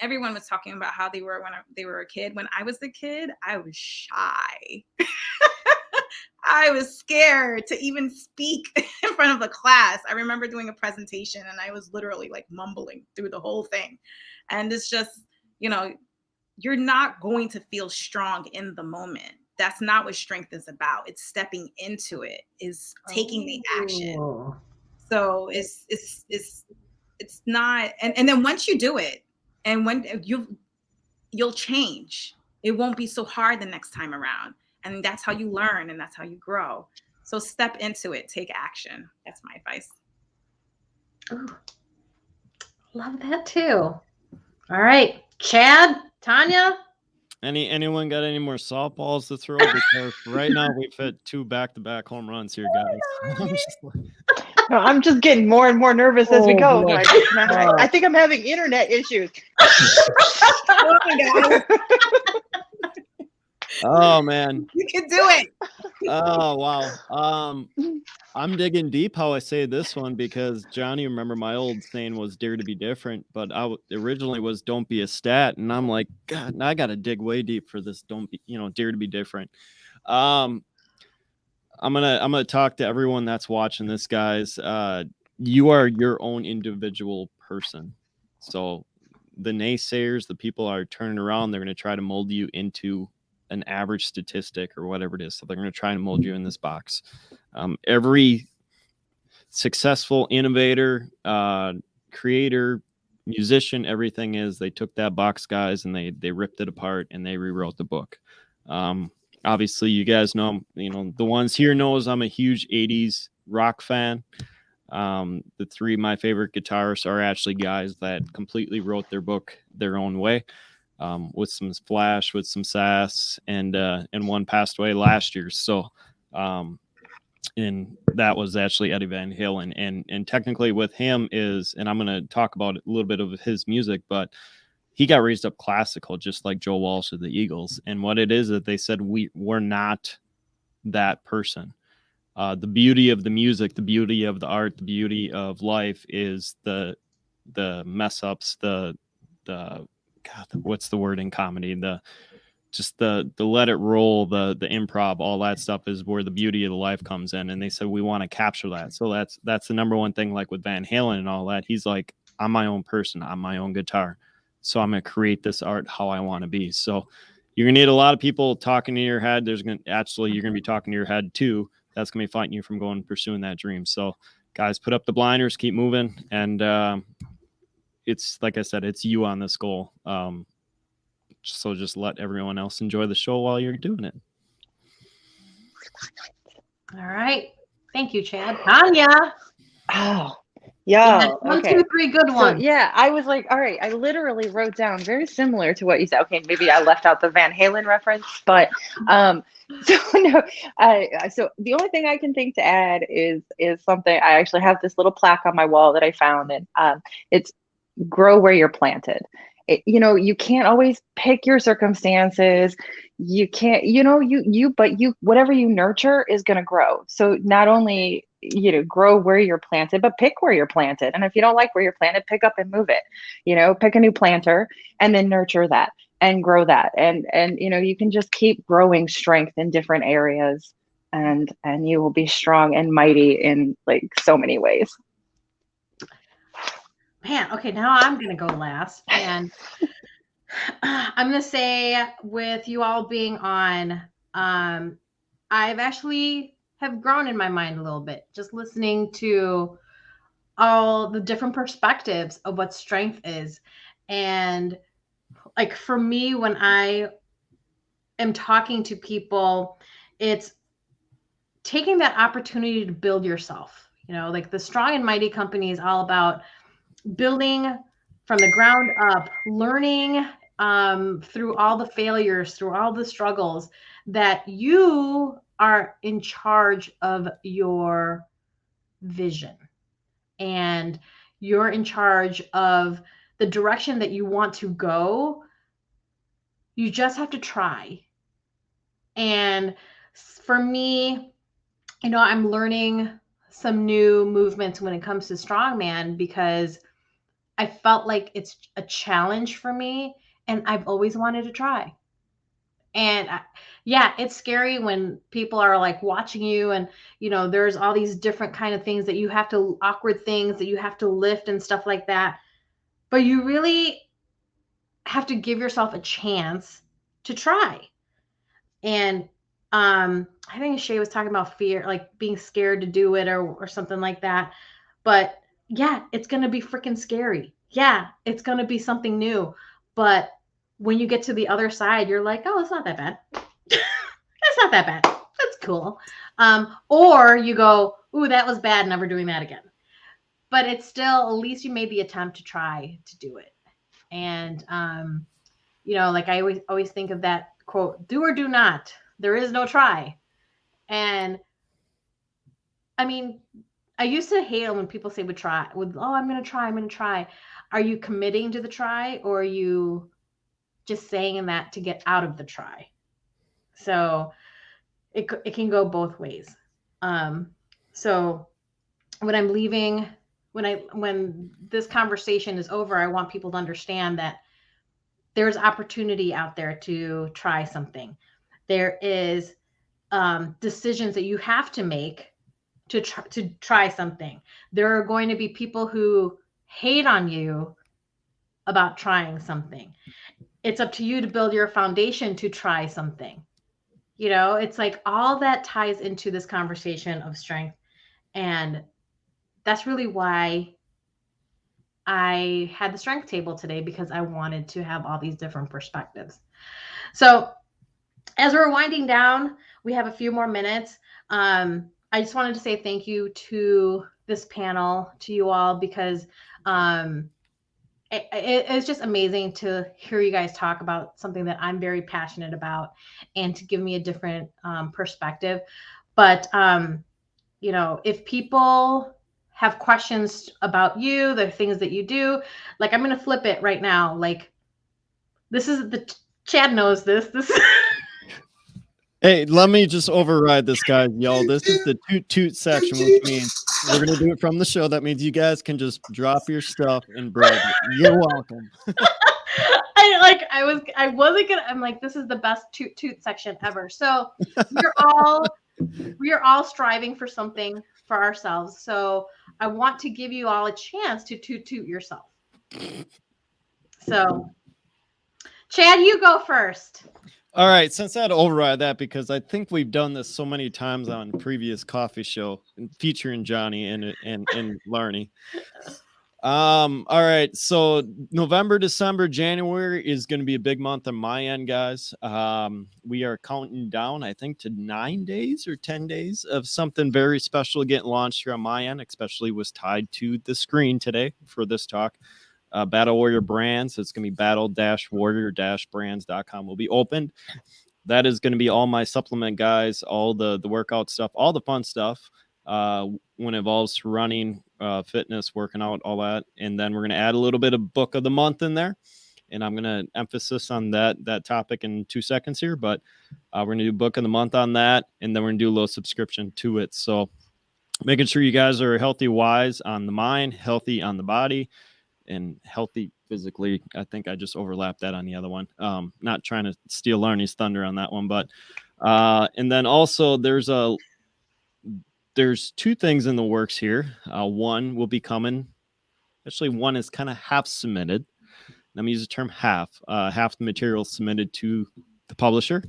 Everyone was talking about how they were when they were a kid. When I was a kid, I was shy. I was scared to even speak in front of the class. I remember doing a presentation and I was literally like mumbling through the whole thing. And it's just, you're not going to feel strong in the moment. That's not what strength is about. It's stepping into it, is taking the action. So it's not, and then once you do it, and when you'll change, it won't be so hard the next time around. And that's how you learn and that's how you grow. So step into it, take action. That's my advice. Ooh, love that too. All right, Chad, Tanya. Anyone got any more softballs to throw? Because right now we've hit 2 back-to-back home runs here, guys. No, I'm just getting more and more nervous as we go. Boy. I think I'm having internet issues. Oh my God. Oh man, You can do it. oh wow. I'm digging deep how I say this one, because Johnny, remember my old saying was dare to be different, but originally was don't be a stat, and I'm like, God, I got to dig way deep for this. Don't be, dare to be different. I'm gonna talk to everyone that's watching this, guys. You are your own individual person. So the naysayers, the people are turning around, they're gonna try to mold you into an average statistic or whatever it is. So they're going to try and mold you in this box. Every successful innovator, creator, musician, everything is, they took that box, guys, and they ripped it apart and they rewrote the book. Obviously you guys know, the ones here knows I'm a huge 80s rock fan. The 3 of my favorite guitarists are actually guys that completely wrote their book their own way. With some flash, with some sass, and one passed away last year. So, and that was actually Eddie Van Halen. And technically with him and I'm going to talk about a little bit of his music, but he got raised up classical, just like Joe Walsh of the Eagles. And what it is that they said, we're not that person. The beauty of the music, the beauty of the art, the beauty of life is the mess ups, the God, what's the word in comedy? The let it roll, the improv, all that stuff is where the beauty of the life comes in. And they said, we want to capture that. So that's the number one thing, like with Van Halen and all that. He's like, I'm my own person. I'm my own guitar. So I'm going to create this art how I want to be. So you're going to need a lot of people talking in your head. You're going to be talking to your head too. That's going to be fighting you from going and pursuing that dream. So guys, put up the blinders, keep moving. And, it's like I said, it's you on this goal. So just let everyone else enjoy the show while you're doing it. All right. Thank you, Chad. Tanya. Oh, yeah. One, Okay. 2, 3 good So ones. yeah, I was like, all right, I literally wrote down very similar to what you said. Okay, maybe I left out the Van Halen reference, but so no, so the only thing I can think to add is something. I actually have this little plaque on my wall that I found, and it's grow where you're planted. You can't always pick your circumstances. You can't, but whatever you nurture is going to grow. So not only, grow where you're planted, but pick where you're planted. And if you don't like where you're planted, pick up and move it, pick a new planter and then nurture that. and grow that. And you know, you can just keep growing strength in different areas, and you will be strong and mighty in like so many ways. Man, okay, now I'm gonna go last, and I'm gonna say with you all being on, I've actually have grown in my mind a little bit just listening to all the different perspectives of what strength is. And like for me, when I am talking to people, it's taking that opportunity to build yourself. You know, like the Strong and Mighty Company is all about building from the ground up, learning through all the failures, through all the struggles, that you are in charge of your vision and you're in charge of the direction that you want to go. You just have to try. And for me, you know, I'm learning some new movements when it comes to strongman because I felt like it's a challenge for me and I've always wanted to try. And yeah, it's scary when people are like watching you and you know, there's all these different kind of things that you have to awkward things that you have to lift and stuff like that. But you really have to give yourself a chance to try. And I think Shay was talking about fear, like being scared to do it or something like that. But yeah, it's going to be freaking scary. Yeah, it's going to be something new. But when you get to the other side, you're like, oh, it's not that bad. It's not that bad. That's cool. Or you go, ooh, that was bad. Never doing that again. But it's still, at least you made the attempt to try to do it. And, you know, like I always think of that quote, do or do not. There is no try. And I mean, I used to hate it when people say would try, would, oh, I'm going to try, I'm going to try. Are you committing to the try or are you just saying that to get out of the try? So it can go both ways. So when I'm leaving, when this conversation is over, I want people to understand that there's opportunity out there to try something. There is decisions that you have to make to try something. There are going to be people who hate on you about trying something. It's up to you to build your foundation to try something. You know, it's like all that ties into this conversation of strength. And that's really why I had the strength table today, because I wanted to have all these different perspectives. So as we're winding down, we have a few more minutes. I just wanted to say thank you to this panel, to you all, because it's just amazing to hear you guys talk about something that I'm very passionate about and to give me a different perspective. But, you know, if people have questions about you, the things that you do, like I'm going to flip it right now. Like this is Chad knows this. Hey, let me just override this, guys. Y'all, this is the toot section, which means we're going to do it from the show. That means you guys can just drop your stuff and brag. You're welcome. I wasn't gonna. I'm like, this is the best toot section ever. So we are all striving for something for ourselves. So I want to give you all a chance to toot yourself. So, Chad, you go first. All right, since I had to override that, because I think we've done this so many times on previous coffee show featuring Johnny and Larnie. All right, so November, December, January is going to be a big month on my end, guys. We are counting down, I think, to 9 days or 10 days of something very special getting launched here on my end, especially was tied to the screen today for this talk. Battle Warrior Brands. It's going to be battle-warrior-brands.com will be opened. That is going to be all my supplement guys, all the workout stuff, all the fun stuff when it involves running, fitness, working out, all that. And then we're going to add a little bit of book of the month in there. And I'm going to emphasis on that topic in 2 seconds here, but we're going to do book of the month on that. And then we're going to do a little subscription to it. So making sure you guys are healthy, wise on the mind, healthy on the body. and healthy physically. I think I just overlapped that on the other one. Not trying to steal Larney's thunder on that one, but and then also there's two things in the works here. One will be coming. Actually, one is kind of half submitted. Let me use the term half. Half the material submitted to the publisher,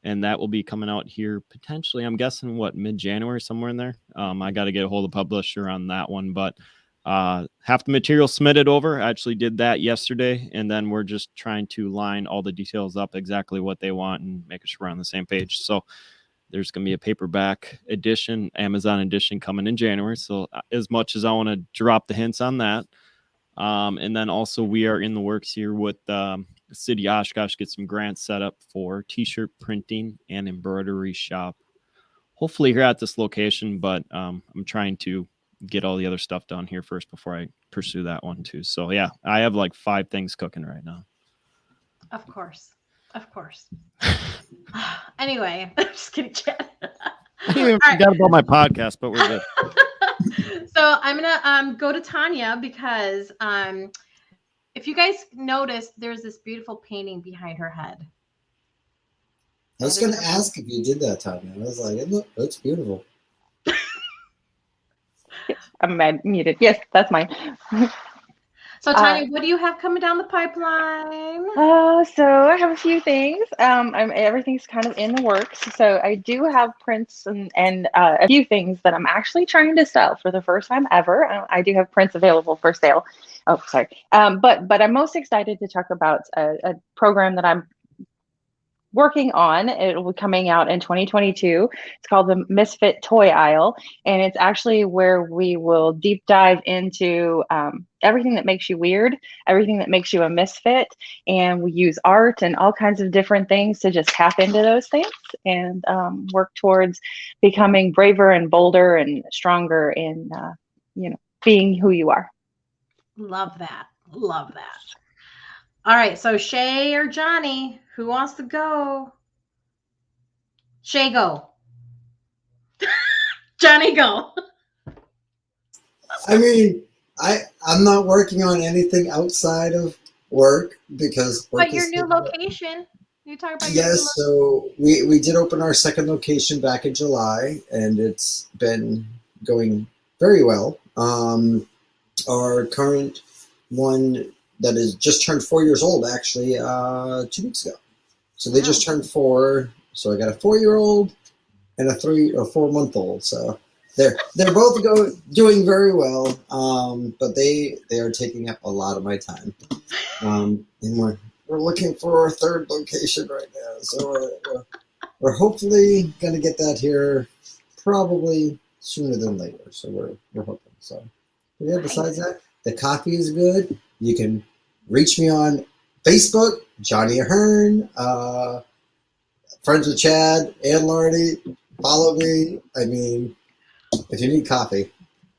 and that will be coming out here potentially. I'm guessing mid-January, somewhere in there. I got to get a hold of the publisher on that one, but half the material submitted over. I actually did that yesterday, and then we're just trying to line all the details up exactly what they want and making sure we're on the same page. So there's going to be a paperback edition, Amazon edition coming in January. So as much as I want to drop the hints on that, and then also we are in the works here with City Oshkosh, get some grants set up for t-shirt printing and embroidery shop. Hopefully here at this location, but I'm trying to get all the other stuff done here first before I pursue that one too. So yeah, I have like 5 things cooking right now. Of course. Anyway, I'm just kidding, Chad. I even forgot about my podcast, but we're good. So I'm gonna go to Tanya because if you guys noticed, there's this beautiful painting behind her head. I was going to ask if you did that, Tanya. I was like, look, that's beautiful. I'm muted. Yes, that's mine. So Tanya, what do you have coming down the pipeline? So I have a few things. Everything's kind of in the works. So I do have prints and a few things that I'm actually trying to sell for the first time ever. I do have prints available for sale. Oh, sorry. But I'm most excited to talk about a program that I'm working on. It will be coming out in 2022. It's called the Misfit Toy Aisle, and it's actually where we will deep dive into everything that makes you weird, everything that makes you a misfit, and we use art and all kinds of different things to just tap into those things and work towards becoming braver and bolder and stronger in being who you are. Love that. All right, so Shay or Johnny, who wants to go? Shay, go. Johnny, go. I mean, I'm not working on anything outside of work because work But your new location. You talk about yes, so we did open our second location back in July, and it's been going very well. Our current one that is just turned 4 years old, actually, 2 weeks ago. So they just turned 4. So I got a 4-year-old and a 3 or 4 month old. So they're both doing very well. But they are taking up a lot of my time. And we're looking for our third location right now. So we're hopefully going to get that here probably sooner than later. So we're hoping. So yeah, besides that, the coffee is good. You can reach me on Facebook, Johnny Ahern, friends with Chad and Lardy. Follow me. I mean, if you need coffee,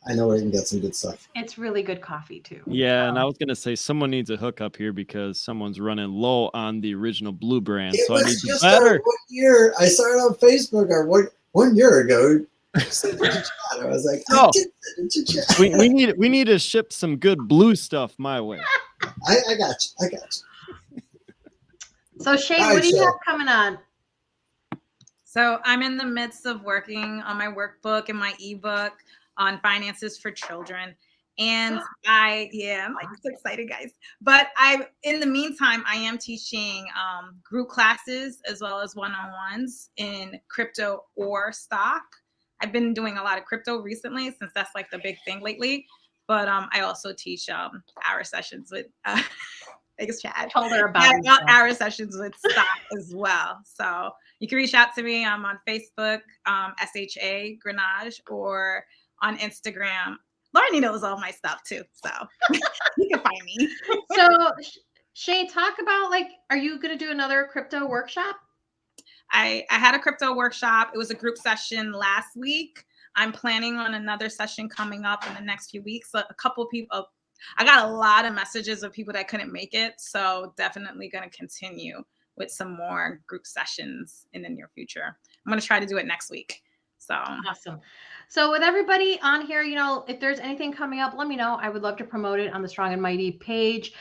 I know where you can get some good stuff. It's really good coffee too. Yeah, and I was gonna say someone needs a hookup here because someone's running low on the original blue brand. It So I need was the just better. 1 year. I started on Facebook 1 year ago. I was like, I did send it to Chad. we need to ship some good blue stuff my way. I got you. So Shay, All what right, do you Shay. have coming on? So I'm in the midst of working on my workbook and my ebook on finances for children. And I'm like so excited, guys. But in the meantime, I am teaching group classes as well as one-on-ones in crypto or stock. I've been doing a lot of crypto recently since that's like the big thing lately. But I also teach hour sessions with thanks, Chad. Told her about hour sessions with stock as well. So you can reach out to me. I'm on Facebook, SHA Grenache, or on Instagram. Lauren knows all my stuff too, so you can find me. So Shay, talk about are you going to do another crypto workshop? I had a crypto workshop. It was a group session last week. I'm planning on another session coming up in the next few weeks. So a couple people, I got a lot of messages of people that couldn't make it. So definitely going to continue with some more group sessions in the near future. I'm going to try to do it next week. So awesome. So with everybody on here, if there's anything coming up, let me know. I would love to promote it on the Strong and Mighty page,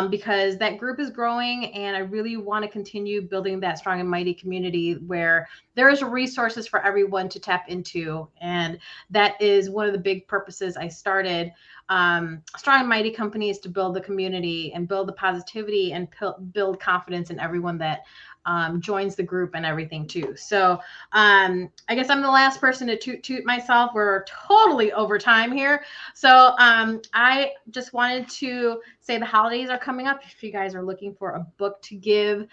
because that group is growing, and I really want to continue building that Strong and Mighty community where there's resources for everyone to tap into. And that is one of the big purposes I started Strong and Mighty companies, to build the community and build the positivity and build confidence in everyone that joins the group and everything too. So I guess I'm the last person to toot myself. We're totally over time here. So I just wanted to say the holidays are coming up. If you guys are looking for a book to give,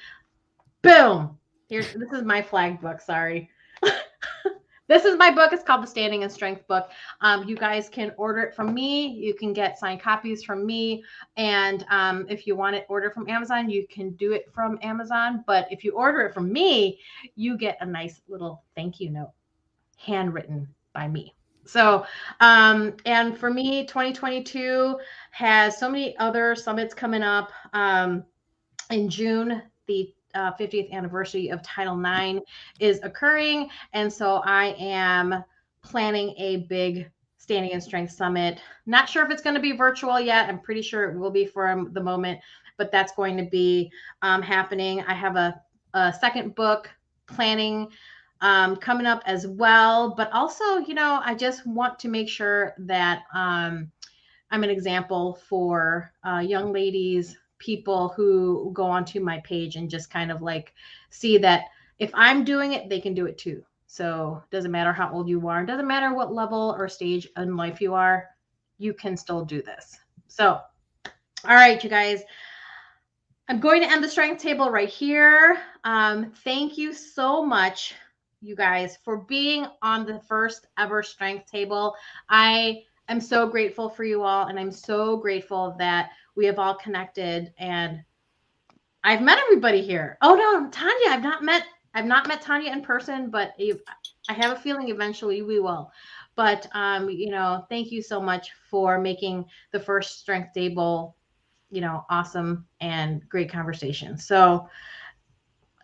boom. This is my flag book. Sorry. This is my book. It's called the Standing and Strength book. You guys can order it from me. You can get signed copies from me. And if you want it ordered from Amazon, you can do it from Amazon. But if you order it from me, you get a nice little thank you note handwritten by me. So, and for me, 2022 has so many other summits coming up. In June, the 50th anniversary of Title IX is occurring. And so I am planning a big Standing in Strength Summit. Not sure if it's going to be virtual yet. I'm pretty sure it will be for the moment, but that's going to be happening. I have a second book planning coming up as well. But also, I just want to make sure that I'm an example for young ladies, people who go onto my page and just kind of like see that if I'm doing it, they can do it too. So it doesn't matter how old you are, it doesn't matter what level or stage in life you are, you can still do this. So, all right, you guys, I'm going to end the strength table right here. Thank you so much, you guys, for being on the first ever strength table. I'm so grateful for you all, and I'm so grateful that we have all connected, and I've met everybody here. Oh no, Tanya, I've not met Tanya in person, but I have a feeling eventually we will. But thank you so much for making the first strength table, awesome and great conversation. So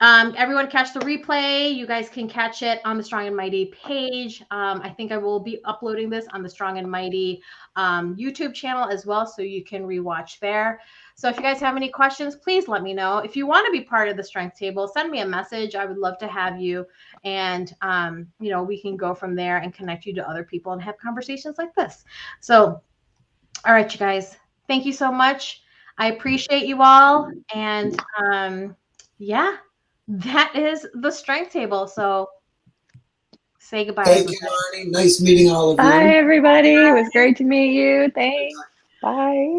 everyone catch the replay. You guys can catch it on the Strong and Mighty page. I think I will be uploading this on the Strong and Mighty YouTube channel as well, so you can rewatch there. So if you guys have any questions, please let me know. If you want to be part of the strength table, send me a message. I would love to have you. And, we can go from there and connect you to other people and have conversations like this. So, all right, you guys, thank you so much. I appreciate you all. And yeah. That is the strength table. So say goodbye. Thank you, Marnie. Nice meeting all of you. Bye, everybody. It was great to meet you. Thanks. Bye.